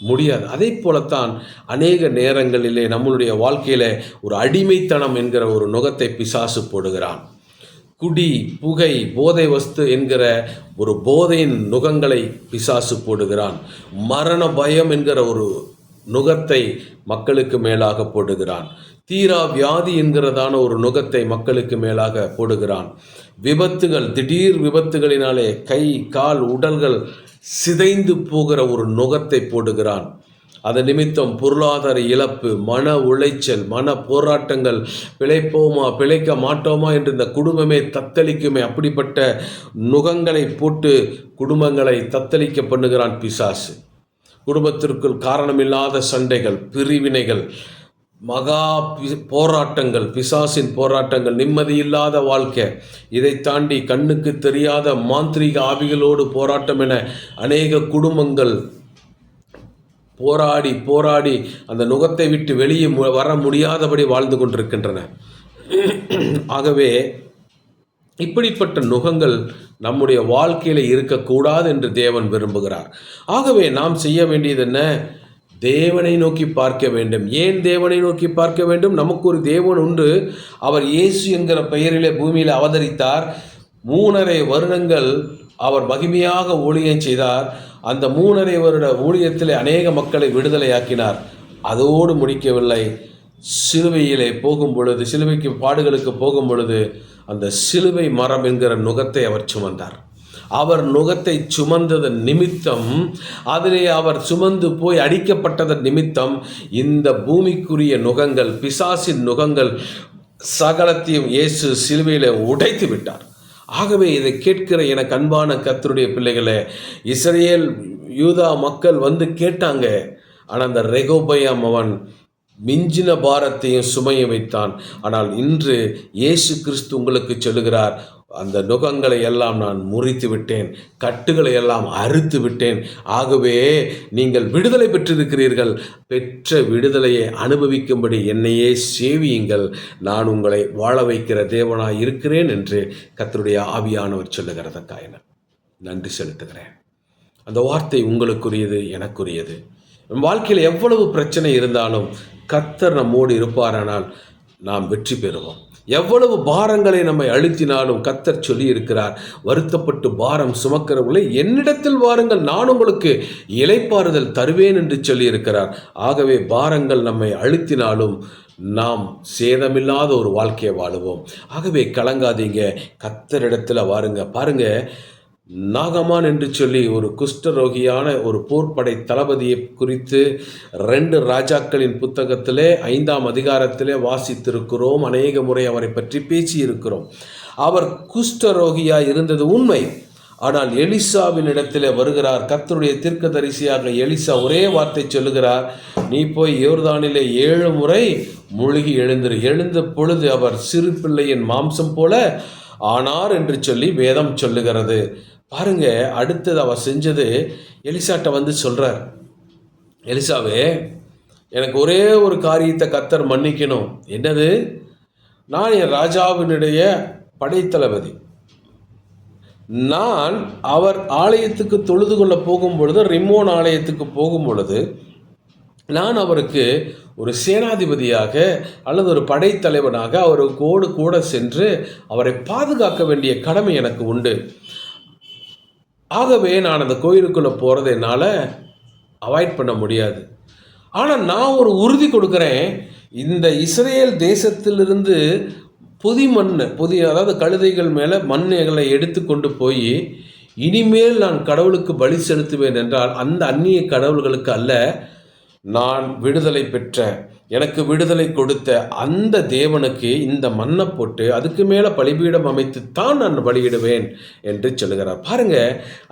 முடியாது. அதை போலத்தான் அநேக நேரங்களிலே நம்மளுடைய வாழ்க்கையில் ஒரு அடிமைத்தனம் என்கிற ஒரு நுகத்தை பிசாசு போடுகிறான். குடி, புகை, போதை வஸ்து என்கிற ஒரு போதையின் நுகங்களை பிசாசு போடுகிறான். மரண பயம் என்கிற ஒரு நுகத்தை மக்களுக்கு மேலாக போடுகிறான். தீரா வியாதி என்கிறதான ஒரு நுகத்தை மக்களுக்கு மேலாக போடுகிறான். விபத்துகள், திடீர் விபத்துகளினாலே கை, கால், உடல்கள் சிதைந்து போகிற ஒரு நுகத்தை போடுகிறான். அது நிமித்தம் பொருளாதார இழப்பு, மன உளைச்சல், மன போராட்டங்கள், பிழைப்போமா பிழைக்க மாட்டோமா என்று இந்த குடும்பமே தத்தளிக்குமே. அப்படிப்பட்ட நுகங்களை போட்டு குடும்பங்களை தத்தளிக்க பண்ணுகிறான் பிசாசு. குடும்பத்திற்குள் காரணமில்லாத சண்டைகள், பிரிவினைகள், மகா போராட்டங்கள், பிசாசின் போராட்டங்கள், நிம்மதியில்லாத வாழ்க்கை, இதை தாண்டி கண்ணுக்கு தெரியாத மாந்திரீக ஆவிகளோடு போராட்டம் என அநேக குடும்பங்கள் போராடி போராடி அந்த நுகத்தை விட்டு வெளியே வர முடியாதபடி வாழ்ந்து கொண்டிருக்கின்றன. ஆகவே இப்படிப்பட்ட நுகங்கள் நம்முடைய வாழ்க்கையில் இருக்கக்கூடாது என்று தேவன் விரும்புகிறார். ஆகவே நாம் செய்ய வேண்டியது என்ன? தேவனை நோக்கி பார்க்க வேண்டும். ஏன் தேவனை நோக்கி பார்க்க வேண்டும்? நமக்கு ஒரு தேவன் உண்டு. அவர் இயேசு என்கிற பெயரிலே பூமியில் அவதரித்தார். 3.5 வருடங்கள் அவர் மகிமையாக ஊழியம் செய்தார். அந்த 3.5 வருட ஊழியத்தில் அநேக மக்களை விடுதலையாக்கினார். அதோடு முடிக்கவில்லை. சிலுவையிலே போகும் பொழுது, சிலுவைக்கு பாடுகளுக்கு போகும் பொழுது அந்த சிலுவை மரம் என்கிற நுகத்தை அவர் சுமந்தார். அவர் நுகத்தை சுமந்ததன் நிமித்தம், அதிலே அவர் சுமந்து போய் அடிக்கப்பட்டதன் நிமித்தம் இந்த பூமிக்குரிய நுகங்கள், பிசாசின் நுகங்கள் சகலத்தையும் இயேசு சிலுவையில் உடைத்து விட்டார். ஆகவே இதை கேட்கிற எனக்கு அன்பான கர்த்தருடைய பிள்ளைகளே, இஸ்ரவேல் யூதா மக்கள் கேட்டாங்க. ஆனால் அந்த ரெகோபெயாம் அவன் மிஞ்சின பாரத்தையும் சுமையை வைத்தான். ஆனால் இன்று இயேசு கிறிஸ்து உங்களுக்கு சொல்லுகிறார், அந்த நுகங்களை எல்லாம் நான் முறித்து விட்டேன், கட்டுகளை எல்லாம் அறுத்து விட்டேன். ஆகவே நீங்கள் விடுதலை பெற்றிருக்கிறீர்கள். பெற்ற விடுதலையை அனுபவிக்கும்படி என்னையே சேவியுங்கள், நான் உங்களை வாழ வைக்கிற தேவனாய் இருக்கிறேன் என்று கர்த்தருடைய ஆவியானவர் சொல்லுகிறதற்காக நன்றி செலுத்துகிறேன். அந்த வார்த்தை உங்களுக்குரியது, எனக்குரியது. நம் வாழ்க்கையில் எவ்வளவு பிரச்சனை இருந்தாலும் கர்த்தர் நம்மோடு இருப்பாரானால் நாம் வெற்றி பெறுவோம். எவ்வளவு பாரங்களை நம்மை அழுத்தினாலும் கர்த்தர் சொல்லி இருக்கிறார், வருத்தப்பட்டு பாரம் சுமக்கிறவர்களை என்னிடத்தில் வாருங்கள், நான் உங்களுக்கு இளைப்பாறுதல் தருவேன் என்று சொல்லி இருக்கிறார். ஆகவே பாரங்கள் நம்மை அழுத்தினாலும் நாம் சேதமில்லாத ஒரு வாழ்க்கையை வாழுவோம். ஆகவே கலங்காதீங்க, கர்த்தரிடத்தில் வாருங்க. பாருங்க, நாகமான் என்று சொல்லி ஒரு குஷ்டரோகியான ஒரு போர்ப்படை தளபதியை குறித்து 2 ராஜாக்களின் புத்தகத்திலே 5ஆம் அதிகாரத்திலே வாசித்திருக்கிறோம். அநேக முறை அவரை பற்றி பேசியிருக்கிறோம். அவர் குஷ்டரோகியாய் இருந்தது உண்மை. ஆனால் எலிசாவின் இடத்திலே வருகிறார். கர்த்தருடைய தீர்க்கதரிசியாக எலிசா ஒரே வார்த்தை சொல்லுகிறார், நீ போய் யோர்தானிலே 7 முறை மூழ்கி எழுந்திரு. எழுந்த பொழுது அவர் சிறு பிள்ளையின் மாம்சம் போல ஆனார் என்று சொல்லி வேதம் சொல்லுகிறது. பாருங்க, அடுத்தது அவர் செஞ்சது, எலிசாட்ட வந்து சொல்றார், எலிசாவே, எனக்கு ஒரே ஒரு காரியத்தை கர்த்தர் மன்னிக்கணும். என்னது? நான் என் ராஜாவினுடைய படைத்தளபதி. நான் அவர் ஆலயத்துக்கு தொழுது கொள்ள போகும் பொழுது, ரிம்மோன் ஆலயத்துக்கு போகும் பொழுது, நான் அவருக்கு ஒரு சேனாதிபதியாக அல்லது ஒரு படைத்தலைவனாக அவருக்கோடு கூட சென்று அவரை பாதுகாக்க வேண்டிய கடமை எனக்கு உண்டு. ஆகவே நான் அந்த கோயிலுக்குள்ளே போகிறத என்னால் அவாய்ட் பண்ண முடியாது. ஆனால் நான் ஒரு உறுதி கொடுக்குறேன், இந்த இஸ்ரேல் தேசத்திலிருந்து அதாவது கழுதைகள் மேலே மண்களை எடுத்து கொண்டு போய் இனிமேல் நான் கடவுளுக்கு பலி செலுத்துவேன் என்றால் அந்த அந்நிய கடவுள்களுக்கு அல்ல, நான் விடுதலை பெற்ற, எனக்கு விடுதலை கொடுத்த அந்த தேவனுக்கு இந்த மண்ணை போட்டு அதுக்கு மேலே பலிபீடம் அமைத்து தான் நான் பலியிடுவேன் என்று சொல்லுகிறார். பாருங்க,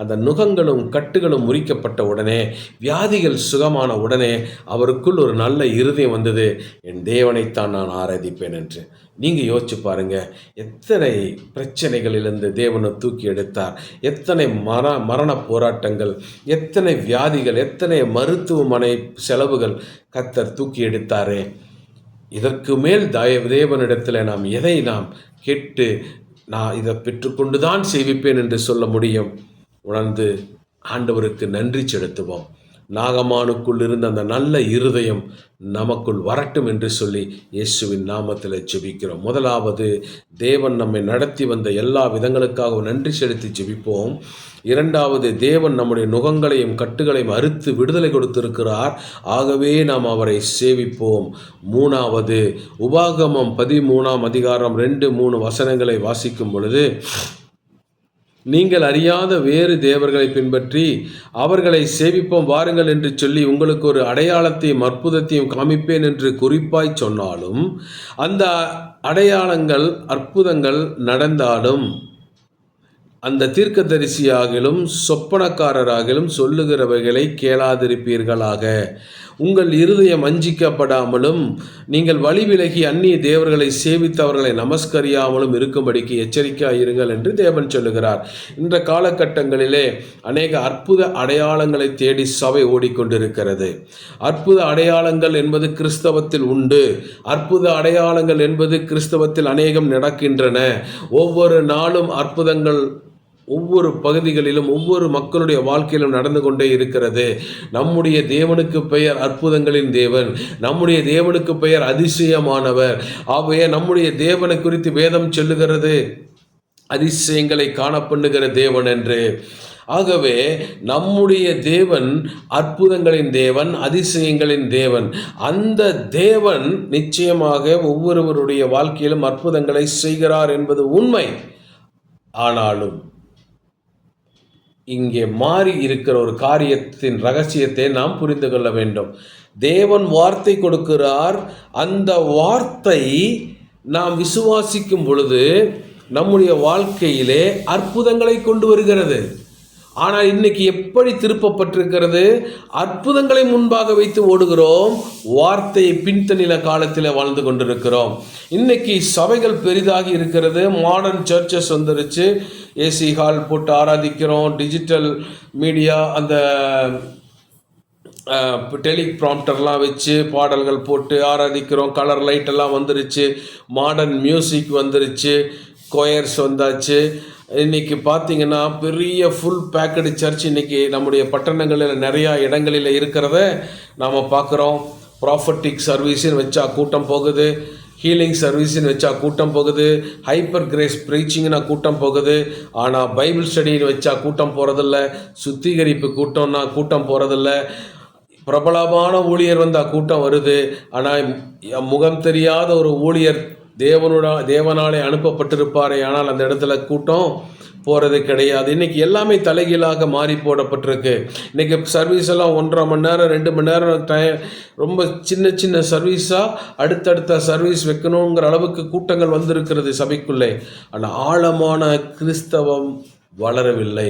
அந்த நுகங்களும் கட்டுகளும் முறிக்கப்பட்ட உடனே, வியாதிகள் சுகமான உடனே அவருக்குள் ஒரு நல்ல இருதயம் வந்தது, என் தேவனைத்தான் நான் ஆராதிப்பேன் என்று. நீங்கள் யோசிச்சு பாருங்க, எத்தனை பிரச்சனைகளிலிருந்து தேவனை தூக்கி எடுத்தார், எத்தனை மரண போராட்டங்கள், எத்தனை வியாதிகள், எத்தனை மருத்துவமனை செலவுகள் கர்த்தர் தூக்கி எடுத்தாரே. இதற்கு மேல் தேவனிடத்தில் நாம் எதை நாம் கேட்டு நான் இதை பெற்றுக்கொண்டு தான் சேவிப்பேன் என்று சொல்ல முடியும்? உணர்ந்து ஆண்டவருக்கு நன்றி செலுத்துவோம். நாகமானுக்குள் இருந்த அந்த நல்ல இருதயம் நமக்குள் வரட்டும் என்று சொல்லி இயேசுவின் நாமத்தில் ஜெபிக்கிறோம். முதலாவது, தேவன் நம்மை நடத்தி வந்த எல்லா விதங்களுக்காகவும் நன்றி செலுத்தி ஜெபிப்போம். இரண்டாவது, தேவன் நம்முடைய நுகங்களையும் கட்டுகளையும் அறுத்து விடுதலை கொடுத்திருக்கிறார், ஆகவே நாம் அவரை சேவிப்போம். மூணாவது, உபாகமம் 13ஆம் அதிகாரம் 2-3 வசனங்களை வாசிக்கும் பொழுது, நீங்கள் அறியாத வேறு தேவர்களை பின்பற்றி அவர்களை சேவிப்போம் வாருங்கள் என்று சொல்லி உங்களுக்கு ஒரு அடையாளத்தையும் அற்புதத்தையும் காமிப்பேன் என்று குறிப்பாய் சொன்னாலும், அந்த அடையாளங்கள் அற்புதங்கள் நடந்தாலும் அந்த தீர்க்கதரிசியாகிலும் சொப்பனக்காரராகிலும் சொல்லுகிறவைகளை கேளாதிருப்பீர்களாக. உங்கள் இருதயம் வஞ்சிக்கப்படாமலும் நீங்கள் வழி விலகி அந்நிய தேவர்களை சேவித்து அவர்களை நமஸ்கரியாமலும் இருக்கும்படிக்கு எச்சரிக்கையாயிருங்கள் என்று தேவன் சொல்லுகிறார். இந்த காலகட்டங்களிலே அநேக அற்புத அடையாளங்களை தேடி சபை ஓடிக்கொண்டிருக்கிறது. அற்புத அடையாளங்கள் என்பது கிறிஸ்தவத்தில் உண்டு. அற்புத அடையாளங்கள் என்பது கிறிஸ்தவத்தில் அநேகம் நடக்கின்றன. ஒவ்வொரு நாளும் அற்புதங்கள் ஒவ்வொரு பகுதிகளிலும் ஒவ்வொரு மக்களுடைய வாழ்க்கையிலும் நடந்து கொண்டே இருக்கிறது. நம்முடைய தேவனுக்கு பெயர் அற்புதங்களின் தேவன், நம்முடைய தேவனுக்கு பெயர் அதிசயமானவர். ஆகவே நம்முடைய தேவனை குறித்து வேதம் சொல்லுகிறது, அதிசயங்களை காணப்பண்ணுகிற தேவன் என்று. ஆகவே நம்முடைய தேவன் அற்புதங்களின் தேவன், அதிசயங்களின் தேவன். அந்த தேவன் நிச்சயமாக ஒவ்வொருவருடைய வாழ்க்கையிலும் அற்புதங்களை செய்கிறார் என்பது உண்மை. ஆனாலும் இங்கே மாறி இருக்கிற ஒரு காரியத்தின் ரகசியத்தை நாம் புரிந்து கொள்ள வேண்டும். தேவன் வார்த்தை கொடுக்கிறார். அந்த வார்த்தை நாம் விசுவாசிக்கும் பொழுது நம்முடைய வாழ்க்கையிலே அற்புதங்களை கொண்டு வருகிறது. ஆனால் இன்னைக்கு எப்படி திருப்பப்பட்டிருக்கிறது? அற்புதங்களை முன்பாக வைத்து ஓடுகிறோம், வார்த்தையை பின்தணில காலத்தில் வாழ்ந்து கொண்டிருக்கிறோம். இன்னைக்கு சபைகள் பெரிதாகி இருக்கிறது, மாடர்ன் சர்ச்சஸ் வந்துருச்சு, ஏசி ஹால் போட்டு ஆராதிக்கிறோம், டிஜிட்டல் மீடியா அந்த டெலிப்ராம்ப்டர்லாம் வச்சு பாடல்கள் போட்டு ஆராதிக்கிறோம், கலர் லைட்டெல்லாம் வந்துருச்சு, மாடர்ன் மியூசிக் வந்துருச்சு, கொயர்ஸ் வந்தாச்சு. இன்றைக்கி பார்த்திங்கன்னா பெரிய ஃபுல் பேக்கடு சர்ச் இன்றைக்கி நம்முடைய பட்டணங்களில் நிறையா இடங்களில் இருக்கிறத நாம் பார்க்குறோம். ப்ராஃபட்டிக் சர்வீஸுன்னு வச்சா கூட்டம் போகுது, ஹீலிங் சர்வீஸ்ன்னு வச்சா கூட்டம் போகுது, ஹைப்பர் கிரேஸ் ப்ரீச்சிங்னா கூட்டம் போகுது. ஆனால் பைபிள் ஸ்டடின்னு வச்சா கூட்டம் போகிறதில்ல, சுத்திகரிப்பு கூட்டம்னா கூட்டம் போகிறதில்ல. பிரபலமான ஊழியர் வந்தால் கூட்டம் வருது. ஆனால் முகம் தெரியாத ஒரு ஊழியர் தேவனாலே அனுப்பப்பட்டிருப்பாரே, ஆனால் அந்த இடத்துல கூட்டம் போகிறது கிடையாது. இன்றைக்கி எல்லாமே தலைகீழாக மாறி போடப்பட்டிருக்கு. இன்றைக்கி சர்வீஸ் எல்லாம் 1.5 மணி நேரம் 2 மணி நேரம் ரொம்ப சின்ன சின்ன சர்வீஸாக அடுத்தடுத்த சர்வீஸ் வைக்கணுங்கிற அளவுக்கு கூட்டங்கள் வந்திருக்கிறது சபைக்குள்ளே. ஆனால் ஆழமான கிறிஸ்தவம் வளரவில்லை.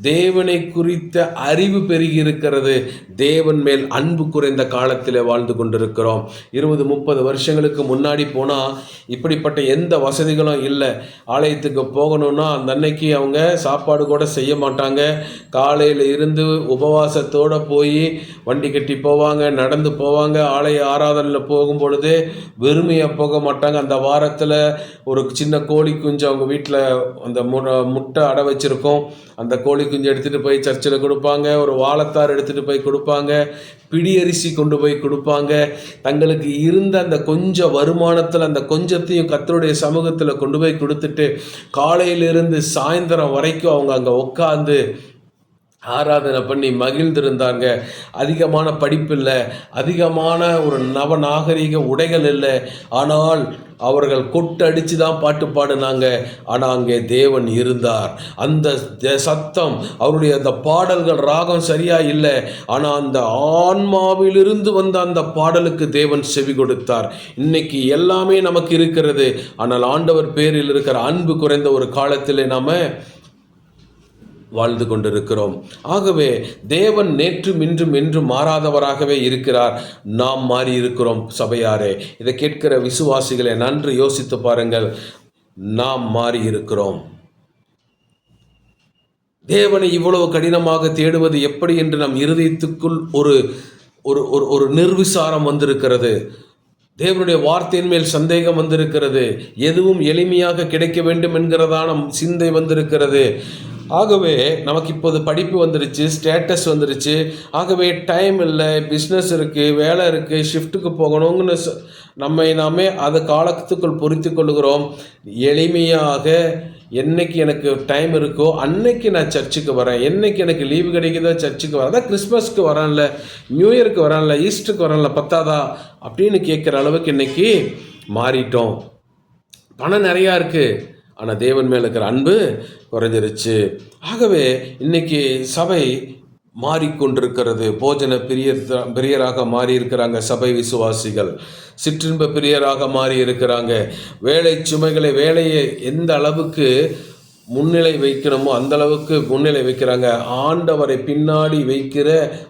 தேவனை குறித்த அறிவு பெருகி இருக்கிறது. தேவன் மேல் அன்பு குறைந்த காலத்தில் வாழ்ந்து கொண்டிருக்கிறோம். 20-30 வருஷங்களுக்கு முன்னாடி போனால் இப்படிப்பட்ட எந்த வசதிகளும் இல்லை. ஆலயத்துக்கு போகணுன்னா அந்த அன்னைக்கு அவங்க சாப்பாடு கூட செய்ய மாட்டாங்க. காலையில் இருந்து உபவாசத்தோடு போய் வண்டி கட்டி போவாங்க, நடந்து போவாங்க. ஆலய ஆராதனையில் போகும் பொழுது வெறுமையாக போக மாட்டாங்க. அந்த வாரத்தில் ஒரு சின்ன கோழி குஞ்சு அவங்க வீட்டில் அந்த முட்டை அடை வச்சுருக்கோம். அந்த கோழி குஞ்சு எடுத்துகிட்டு போய் சர்ச்சில் கொடுப்பாங்க. ஒரு வாழைத்தார் எடுத்துகிட்டு போய் கொடுப்பாங்க. பிடியரிசி கொண்டு போய் கொடுப்பாங்க. தங்களுக்கு இருந்த அந்த கொஞ்சம் வருமானத்தில் அந்த கொஞ்சத்தையும் கர்த்தருடைய சமூகத்தில் கொண்டு போய் கொடுத்துட்டு காலையிலிருந்து சாயந்தரம் வரைக்கும் அவங்க அங்கே உட்காந்து ஆராதனை பண்ணி மகிழ்ந்திருந்தாங்க. அதிகமான படிப்பு இல்லை, அதிகமான ஒரு நவநாகரிக உடைகள் இல்லை. ஆனால் அவர்கள் கொட்டடிச்சு தான் பாட்டு பாடினாங்க. ஆனால் அங்கே தேவன் இருந்தார். அந்த சத்தம், அவருடைய அந்த பாடல்கள் ராகம் சரியா இல்லை, ஆனால் அந்த ஆன்மாவிலிருந்து வந்த அந்த பாடலுக்கு தேவன் செவி கொடுத்தார். இன்னைக்கு எல்லாமே நமக்கு இருக்கிறது, ஆனால் ஆண்டவர் பேரில் இருக்கிற அன்பு குறைந்த ஒரு காலத்தில் நாம வாழ்ந்து கொண்டிருக்கிறோம். ஆகவே தேவன் நேற்றும் இன்றும் என்றும் மாறாதவராகவே இருக்கிறார். நாம் மாறி இருக்கிறோம். சபையாரே, இதை கேட்கிற விசுவாசிகளை நன்று யோசித்து பாருங்கள். நாம் மாறி இருக்கிறோம். தேவனை இவ்வளவு கடினமாக தேடுவது எப்படி என்று நம் இருதயத்துக்குள் ஒரு ஒரு நிர்விசாரம் வந்திருக்கிறது. தேவனுடைய வார்த்தையின் மேல் சந்தேகம் வந்திருக்கிறது. எதுவும் எளிமையாக கிடைக்க வேண்டும் என்கிறதான சிந்தை வந்திருக்கிறது. ஆகவே நமக்கு இப்போது படிப்பு வந்துருச்சு, ஸ்டேட்டஸ் வந்துருச்சு. ஆகவே டைம் இல்லை, பிஸ்னஸ் இருக்குது, வேலை இருக்குது, ஷிஃப்ட்டுக்கு போகணுங்கன்னு நாமே அதை காலத்துக்குள் பொறுத்து கொள்கிறோம். எளிமையாக என்னைக்கு எனக்கு டைம் இருக்கோ அன்னைக்கு நான் சர்ச்சுக்கு வரேன், என்னைக்கு எனக்கு லீவு கிடைக்குதோ சர்ச்சுக்கு வரேன். அதான் கிறிஸ்மஸ்க்கு வரேன்ல, நியூ இயருக்கு வரேன்ல, ஈஸ்டருக்கு வரேன்ல, பத்தாதா அப்படின்னு கேட்குற அளவுக்கு இன்னைக்கு மாறிட்டோம். பணம் நிறையா இருக்குது, ஆனால் தேவன் மேலே இருக்கிற அன்பு குறைஞ்சிருச்சு. ஆகவே இன்னைக்கு சபை மாறிக்கொண்டிருக்கிறது. போஜன பிரியராக மாறி இருக்கிறாங்க சபை விசுவாசிகள். சிற்றின்ப பிரியராக மாறி இருக்கிறாங்க. வேலை சுமைகளை, வேலையை எந்த அளவுக்கு முன்னிலை வைக்கணுமோ அந்த அளவுக்கு முன்னிலை வைக்கிறாங்க. ஆண்டவரை பின்னாடி வைக்கிற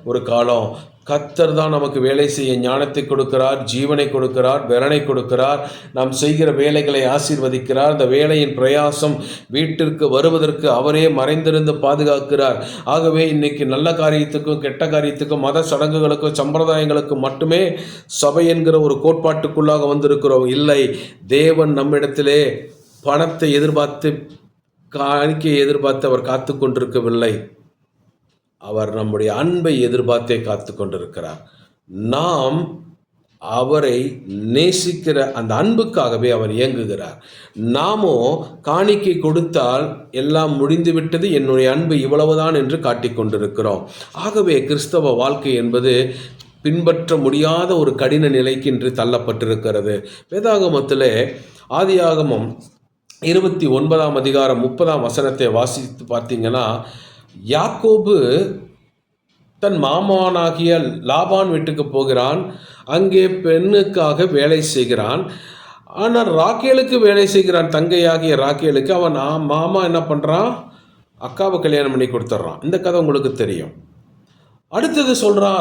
ஒரு காலம். கர்த்தர் தான் நமக்கு வேலை செய்ய ஞானத்தை கொடுக்கிறார், ஜீவனை கொடுக்கிறார், பலனை கொடுக்கிறார். நாம் செய்கிற வேலைகளை ஆசீர்வதிக்கிறார். அந்த வேலையின் பிரயாசம் வீட்டிற்கு வருவதற்கு அவரே மறைந்திருந்து பாதுகாக்கிறார். ஆகவே இன்னைக்கு நல்ல காரியத்துக்கும் கெட்ட காரியத்துக்கும் மத சடங்குகளுக்கும் சம்பிரதாயங்களுக்கும் மட்டுமே சபை என்கிற ஒரு கோட்பாட்டுக்குள்ளாக வந்திருக்கிறோம். இல்லை, தேவன் நம்மிடத்திலே பணத்தை எதிர்பார்த்து, காணிக்கையை எதிர்பார்த்து அவர் காத்து கொண்டிருக்கவில்லை. அவர் நம்முடைய அன்பை எதிர்பார்த்தே காத்து கொண்டிருக்கிறார். நாம் அவரை நேசிக்கிற அந்த அன்புக்காகவே அவர் இயங்குகிறார். நாமோ காணிக்கை கொடுத்தால் எல்லாம் முடிந்துவிட்டது, என்னுடைய அன்பு இவ்வளவுதான் என்று காட்டிக்கொண்டிருக்கிறோம். ஆகவே கிறிஸ்தவ வாழ்க்கை என்பது பின்பற்ற முடியாத ஒரு கடின நிலைக்கு இன்று தள்ளப்பட்டிருக்கிறது. வேதாகமத்தில் ஆதியாகமம் 29ஆம் அதிகாரம் 30ஆம் வசனத்தை வாசித்து பார்த்தீங்கன்னா, யாக்கோபு தன் மாமானாகிய லாபான் வீட்டுக்கு போகிறான். அங்கே பெண்ணுக்காக வேலை செய்கிறான். ஆனால் ராக்கேலுக்கு வேலை செய்கிறான். தங்கையாகிய ராக்கேலுக்கு அவன் மாமா என்ன பண்ணுறான்? அக்காவை கல்யாணம் பண்ணி கொடுத்துட்றான். இந்த கதை உங்களுக்கு தெரியும். அடுத்தது சொல்கிறான்,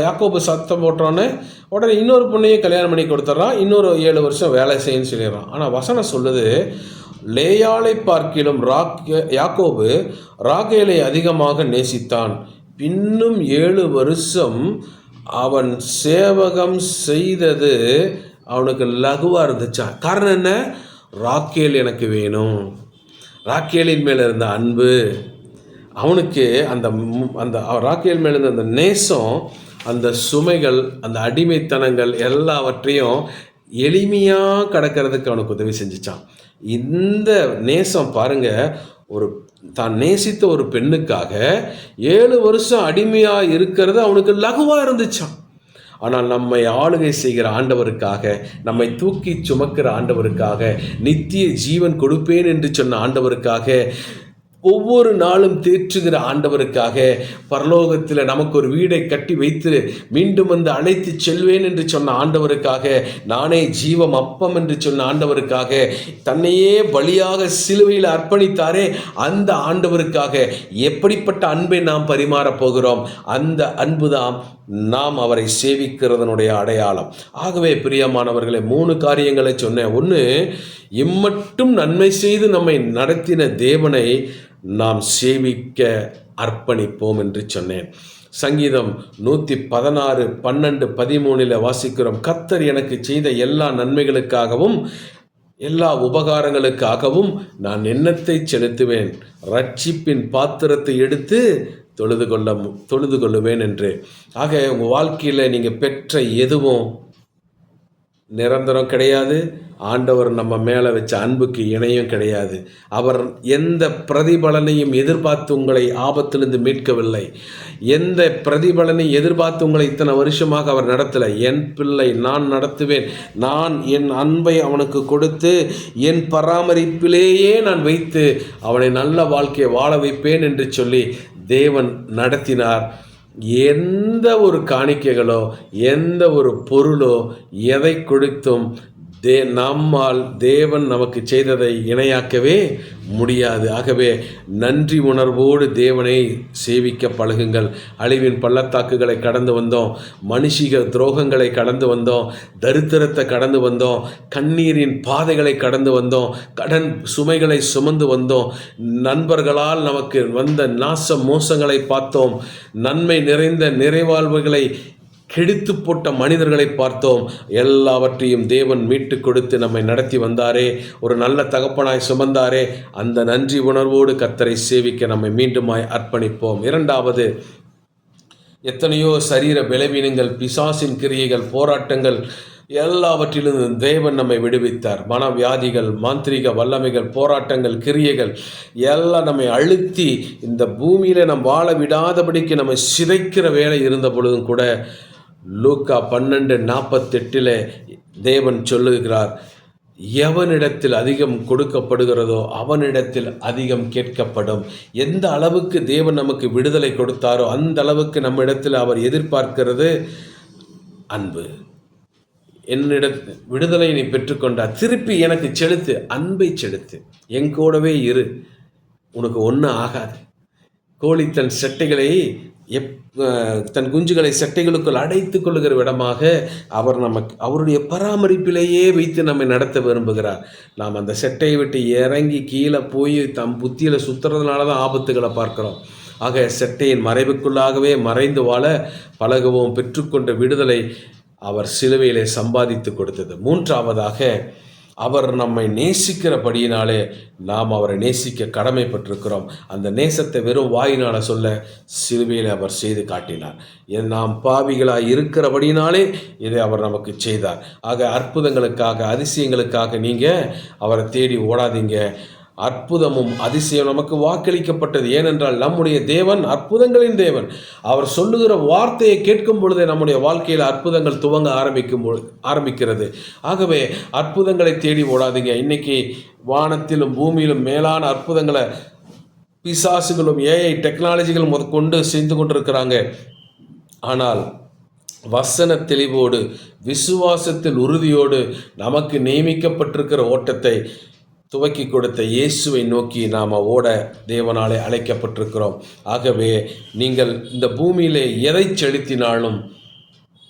யாக்கோபு சத்தம் போட்டோன்னே உடனே இன்னொரு பொண்ணையும் கல்யாணம் பண்ணி கொடுத்துட்றான். இன்னொரு 7 வருஷம் வேலை செய்யன்னு சொல்லிடுறான். ஆனால் வசனம் சொல்லுது, லேயாளை பார்க்கிலும் யாக்கோபு ராகேலை அதிகமாக நேசித்தான். பின்னும் 7 வருஷம் அவன் சேவகம் செய்தது அவனுக்கு லகுவாக இருந்துச்சான். காரணம் என்ன? ராக்கேல் எனக்கு வேணும். ராக்கேலின் மேலே இருந்த அன்பு, அவனுக்கு அந்த அந்த ராக்கேல் மேலே இருந்த அந்த நேசம், அந்த சுமைகள், அந்த அடிமைத்தனங்கள் எல்லாவற்றையும் எளிமையாக கடக்கிறதுக்கு அவனுக்கு உதவி செஞ்சிச்சான். இந்த நேசம் பாருங்க, ஒரு தான் நேசித்த ஒரு பெண்ணுக்காக 7 வருஷம் அடிமையாக இருக்கிறது அவனுக்கு லகுவாக இருந்துச்சான். ஆனால் நம்மை ஆளுகை செய்கிற ஆண்டவருக்காக, நம்மை தூக்கி சுமக்கிற ஆண்டவருக்காக, நித்திய ஜீவன் கொடுப்பேன் என்று சொன்ன ஆண்டவருக்காக, ஒவ்வொரு நாளும் தேற்றுகிற ஆண்டவருக்காக, பரலோகத்தில் நமக்கு ஒரு வீடை கட்டி வைத்து மீண்டும் வந்து அழைத்து செல்வேன் என்று சொன்ன ஆண்டவருக்காக, நானே ஜீவம் அப்பம் என்று சொன்ன ஆண்டவருக்காக, தன்னையே பலியாக சிலுவையில் அர்ப்பணித்தாரே அந்த ஆண்டவருக்காக எப்படிப்பட்ட அன்பை நாம் பரிமாறப் போகிறோம்? அந்த அன்புதான் நாம் அவரை சேவிக்கிறதனுடைய அடையாளம். ஆகவே பிரியமானவர்களே, 3 காரியங்களை சொன்னேன். ஒன்று, இம்மட்டும் நன்மை செய்து நம்மை நடத்தின தேவனை நாம் சேவிக்க அர்ப்பணிப்போம் என்று சொன்னேன். சங்கீதம் 116, 12, 13 வாசிக்கிறோம். கர்த்தர் எனக்கு செய்த எல்லா நன்மைகளுக்காகவும் எல்லா உபகாரங்களுக்காகவும் நான் எண்ணத்தை செலுத்துவேன், ரட்சிப்பின் பாத்திரத்தை எடுத்து தொழுது கொள்ளுவேன் என்று. ஆக உங்கள் வாழ்க்கையில் நீங்கள் பெற்ற எதுவும் நிரந்தரம் கிடையாது. ஆண்டவர் நம்ம மேலே வச்ச அன்புக்கு இணையும் கிடையாது. அவர் எந்த பிரதிபலனையும் எதிர்பார்த்து உங்களை ஆபத்திலிருந்து மீட்கவில்லை. எந்த பிரதிபலனையும் எதிர்பார்த்து உங்களை இத்தனை வருஷமாக அவர் நடத்தலை. என் பிள்ளை நான் நடத்துவேன், நான் என் அன்பை அவனுக்கு கொடுத்து என் பராமரிப்பிலேயே நான் வைத்து அவனை நல்ல வாழ்க்கையை வாழ வைப்பேன் என்று சொல்லி தேவன் நடத்தினார். எந்த ஒரு காணிக்கைகளோ எந்த ஒரு பொருளோ எதை கொடுத்தும் நம்மால் தேவன் நமக்கு செய்ததை இணையாக்கவே முடியாது. ஆகவே நன்றி உணர்வோடு தேவனை சேவிக்க பழகுங்கள். அழிவின் பள்ளத்தாக்குகளை கடந்து வந்தோம், மனுஷிக துரோகங்களை கடந்து வந்தோம், தரித்திரத்தை கடந்து வந்தோம், கண்ணீரின் பாதைகளை கடந்து வந்தோம், கடன் சுமைகளை சுமந்து வந்தோம், நண்பர்களால் நமக்கு வந்த நாச மோசங்களை பார்த்தோம், நன்மை நிறைந்த நிறைவாழ்வுகளை கெடுத்து போட்ட மனிதர்களை பார்த்தோம். எல்லாவற்றையும் தேவன் மீட்டு கொடுத்து நம்மை நடத்தி வந்தாரே, ஒரு நல்ல தகப்பனாய் சுமந்தாரே. அந்த நன்றி உணர்வோடு கர்த்தரை சேவிக்க நம்மை மீண்டுமாய் அர்ப்பணிப்போம். 2வது, எத்தனையோ சரீர பலவீனங்கள், பிசாசின் கிரியைகள், போராட்டங்கள் எல்லாவற்றிலும் தேவன் நம்மை விடுவித்தார். மனவியாதிகள், மாந்திரிக வல்லமைகள், போராட்டங்கள், கிரியைகள் எல்லாம் நம்மை அழுத்தி இந்த பூமியில் நம் வாழ விடாதபடிக்கு நம்மை சிதைக்கிற வேலை இருந்த பொழுதும் கூட லூக்கா 12:48 தேவன் சொல்லுகிறார், எவனிடத்தில் அதிகம் கொடுக்கப்படுகிறதோ அவனிடத்தில் அதிகம் கேட்கப்படும். எந்த அளவுக்கு தேவன் நமக்கு விடுதலை கொடுத்தாரோ அந்த அளவுக்கு நம்மிடத்தில் அவர் எதிர்பார்க்கிறது அன்பு. விடுதலை நீ பெற்றுக்கொண்டார், திருப்பி எனக்கு செலுத்து, அன்பை செலுத்து, என் கூடவே இரு, உனக்கு ஒன்றும் ஆகாது. கோழி தன் செட்டைகளை தன் குஞ்சுகளை செட்டைகளுக்குள் அடைத்து கொள்ளுகிற விடமாக அவர் அவருடைய பராமரிப்பிலேயே வைத்து நம்மை நடத்த விரும்புகிறார். நாம் அந்த செட்டையை விட்டு இறங்கி கீழே போய் புத்தியில் சுற்றுறதுனால தான் ஆபத்துகளை பார்க்குறோம். ஆக செட்டையின் மறைவுக்குள்ளாகவே மறைந்து வாழ பழகுவோம். பெற்றுக்கொண்ட விடுதலை அவர் சிலுவையிலே சம்பாதித்து கொடுத்தது. 3வதாக, அவர் நம்மை நேசிக்கிறபடியினாலே நாம் அவரை நேசிக்க கடமைப்பட்டிருக்கிறோம். அந்த நேசத்தை வெறும் வாயினால் சொல்ல சிலுவையில் அவர் செய்து காட்டினார். நாம் பாவிகளாக இருக்கிறபடினாலே இதை அவர் நமக்கு செய்தார். ஆக அற்புதங்களுக்காக, அதிசயங்களுக்காக நீங்கள் அவரை தேடி ஓடாதீங்க. அற்புதமும் அதிசயம் நமக்கு வாக்களிக்கப்பட்டது. ஏனென்றால் நம்முடைய தேவன் அற்புதங்களின் தேவன். அவர் சொல்லுகிற வார்த்தையை கேட்கும் பொழுதே நம்முடைய வாழ்க்கையில் அற்புதங்கள் துவங்க ஆரம்பிக்கிறது. ஆகவே அற்புதங்களை தேடி ஓடாதீங்க. இன்னைக்கு வானத்திலும் பூமியிலும் மேலான அற்புதங்களை பிசாசுகளும் ஏஐ டெக்னாலஜிகளும் கொண்டு செய்து கொண்டிருக்கிறாங்க. ஆனால் வசன தெளிவோடு, விசுவாசத்தில் உறுதியோடு நமக்கு நியமிக்கப்பட்டிருக்கிற ஓட்டத்தை துவக்கி கொடுத்த இயேசுவை நோக்கி நாம் ஓட தேவனாலே அழைக்கப்பட்டிருக்கிறோம். ஆகவே நீங்கள் இந்த பூமியிலே எதை செலுத்தினாலும்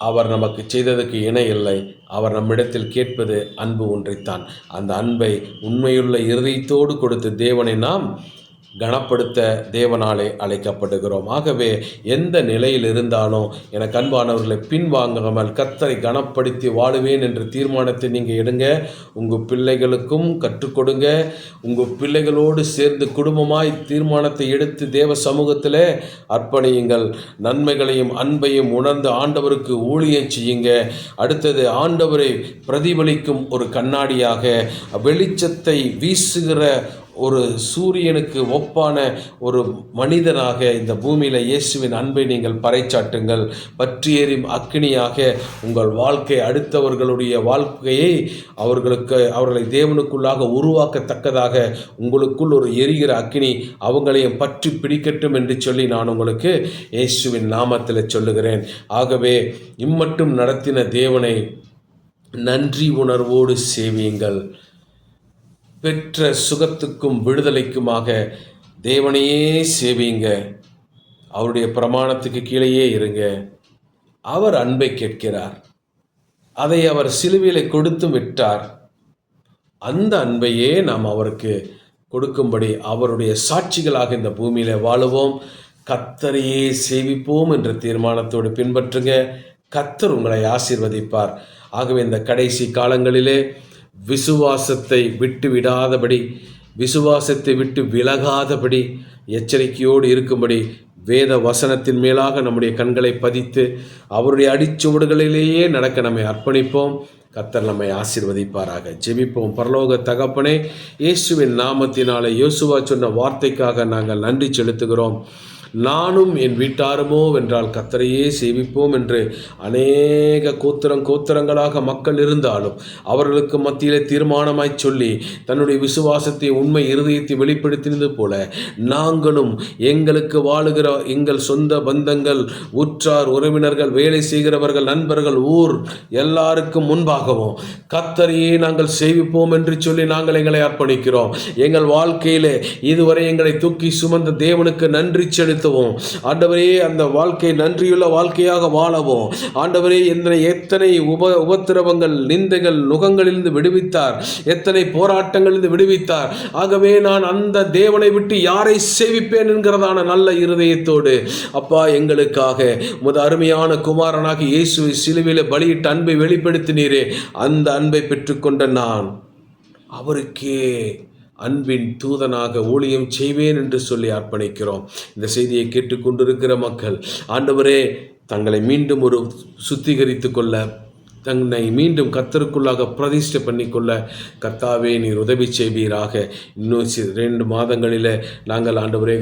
அவர் நமக்கு செய்ததுக்கு இணை இல்லை. அவர் நம்மிடத்தில் கேட்பது அன்பு ஒன்றைத்தான். அந்த அன்பை உண்மையுள்ள இருதயத்தோடு கொடுத்து தேவனை நாம் கனப்படுத்த தேவனாலே அழைக்கப்படுகிறோம். ஆகவே எந்த நிலையில் இருந்தாலும் எனக்கு அன்பானவர்களை பின்வாங்காமல் கர்த்தரை கனப்படுத்தி வாழுவேன் என்ற தீர்மானத்தை நீங்கள் எடுங்க. உங்கள் பிள்ளைகளுக்கும் கற்றுக் கொடுங்க. உங்கள் பிள்ளைகளோடு சேர்ந்து குடும்பமாய் தீர்மானத்தை எடுத்து தேவ சமூகத்தில் அர்ப்பணியுங்கள். நன்மைகளையும் அன்பையும் உணர்ந்து ஆண்டவருக்கு ஊழியம் செய்யுங்க. அடுத்தது, ஆண்டவரை பிரதிபலிக்கும் ஒரு கண்ணாடியாக, வெளிச்சத்தை வீசுகிற ஒரு சூரியனுக்கு ஒப்பான ஒரு மனிதனாக இந்த பூமியில் இயேசுவின் அன்பை நீங்கள் பறைச்சாட்டுங்கள். பற்றி எறியும் அக்கினியாக உங்கள் வாழ்க்கை, அடுத்தவர்களுடைய வாழ்க்கையை அவர்களை தேவனுக்குள்ளாக உருவாக்கத்தக்கதாக உங்களுக்குள் ஒரு எரிகிற அக்கினி அவங்களையும் பற்றி பிடிக்கட்டும் என்று சொல்லி நான் உங்களுக்கு இயேசுவின் நாமத்தில் சொல்லுகிறேன். ஆகவே இம்மட்டும் நடத்தின தேவனை நன்றி உணர்வோடு சேவியுங்கள். பெற்ற சுகத்துக்கும் விடுதலைக்குமாக தேவனையே சேவிங்க. அவருடைய பிரமாணத்துக்கு கீழேயே இருங்க. அவர் அன்பை கேட்கிறார். அதை அவர் சிலுவையில் கொடுத்து விட்டார். அந்த அன்பையே நாம் அவருக்கு கொடுக்கும்படி அவருடைய சாட்சிகளாக இந்த பூமியில் வாழுவோம். கர்த்தரையே சேவிப்போம் என்ற தீர்மானத்தோடு பின்பற்றுங்க. கர்த்தர் உங்களை ஆசீர்வதிப்பார். ஆகவே இந்த கடைசி காலங்களிலே விசுவாசத்தை விட்டு விடாதபடி, விசுவாசத்தை விட்டு விலகாதபடி எச்சரிக்கையோடு இருக்கும்படி வேத வசனத்தின் மேலாக நம்முடைய கண்களை பதித்து அவருடைய அடிச்சுவடுகளிலேயே நடக்க நம்மை அர்ப்பணிப்போம். கர்த்தர் நம்மை ஆசீர்வதிப்பாராக. ஜெபிப்போம். பரலோக தகப்பனே, இயேசுவின் நாமத்தினாலே யோசுவா சொன்ன வார்த்தைக்காக நாங்கள் நன்றி செலுத்துகிறோம். நானும் என் வீட்டாருமோ வென்றால் கர்த்தரையே சேவிப்போம் என்று அநேக கோத்திரங்களாக மக்கள் இருந்தாலும் அவர்களுக்கு மத்தியிலே தீர்மானமாய் சொல்லி தன்னுடைய விசுவாசத்தை, உண்மை இருதயத்தை வெளிப்படுத்தினது போல நாங்களும் எங்களுக்கு வாழுகிற எங்கள் சொந்த பந்தங்கள், உற்றார் உறவினர்கள், வேலை செய்கிறவர்கள், நண்பர்கள், ஊர் எல்லாருக்கும் முன்பாகவும் கர்த்தரையே நாங்கள் சேவிப்போம் என்று சொல்லி நாங்கள் எங்களை அர்ப்பணிக்கிறோம். எங்கள் வாழ்க்கையிலே இதுவரை எங்களை தூக்கி சுமந்த தேவனுக்கு நன்றி செலுத்துவோம். ஆண்டவரே, அந்த வாழ்க்கை நன்றியுள்ள வாழ்க்கையாக வாழவும். ஆண்டவரே, எத்தனை உபத்திரவங்கள், நிந்தைகள், நுகங்களிலிருந்து விடுவித்தார், எத்தனை போராட்டங்களிலிருந்து விடுவித்தார். ஆகவே நான் அந்த தேவனை விட்டு யாரை சேவிப்பேன் என்கிறதான நல்ல இருதயத்தோடு அப்பா எங்களுக்காக உமது அருமையான குமாரனாகி இயேசுவை சிலுவையில் பலியிட்ட அன்பை வெளிப்படுத்தினீரே, அந்த அன்பை பெற்றுக்கொண்ட நான் அவருக்கே அன்பின் தூதனாக ஊழியம் செய்வேன் என்று சொல்லி அர்ப்பணிக்கிறோம். இந்த செய்தியை கேட்டுக்கொண்டிருக்கிற மக்கள் ஆண்டவரே தங்களை மீண்டும் ஒரு சுத்திகரித்து கொள்ள, தன்னை மீண்டும் கர்த்தருக்குள்ளாக பிரதிஷ்டை பண்ணிக்கொள்ள கர்த்தாவே நீர் உதவி செய்வீராக. இன்னும் 2 மாதங்களில் நாங்கள் ஆண்டவரே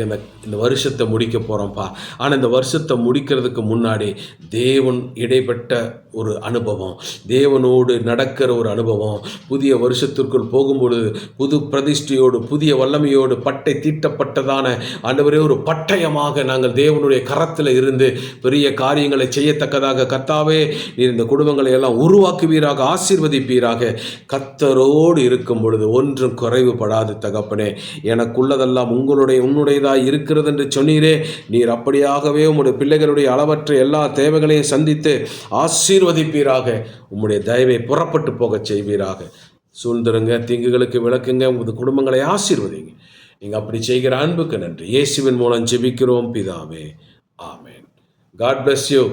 இந்த வருஷத்தை முடிக்க போகிறோம்ப்பா. ஆனால் இந்த வருஷத்தை முடிக்கிறதுக்கு முன்னாடி தேவன் இடைப்பட்ட ஒரு அனுபவம், தேவனோடு நடக்கிற ஒரு அனுபவம், புதிய வருஷத்திற்குள் போகும்பொழுது புது பிரதிஷ்டையோடு, புதிய வல்லமையோடு, பட்டை தீட்டப்பட்டதான ஆண்டவரே ஒரு பட்டயமாக நாங்கள் தேவனுடைய கரத்தில் இருந்து பெரிய காரியங்களை செய்யத்தக்கதாக கர்த்தாவே நீர் இந்த குடும்பங்களை எல்லாம் உருவாக்குவீராக, ஆசீர்வதிப்பீராக. கர்த்தரோடு இருக்கும் பொழுது ஒன்றும் குறைவுபடாது தகப்பனே. எனக்குள்ளதெல்லாம் உன்னுடையதாய் இருக்கிறது என்று சொன்னீரே, நீர் அப்படியாகவே உம்முடைய பிள்ளைகளுடைய அளவற்ற எல்லா தேவைகளையும் சந்தித்து ஆசீர்வதிப்பீராக. உம்முடைய தயவை புறப்பட்டு போக செய்வீராக. சூழ்ந்துருங்க, தீங்குகளுக்கு விளக்குங்க, உமது குடும்பங்களை ஆசீர்வதிங்க. நீங்கள் அப்படி செய்கிற அன்புக்கு நன்றி. இயேசுவின் மூலம் ஜெபிக்கிறோம் பிதாவே, ஆமென். God bless you.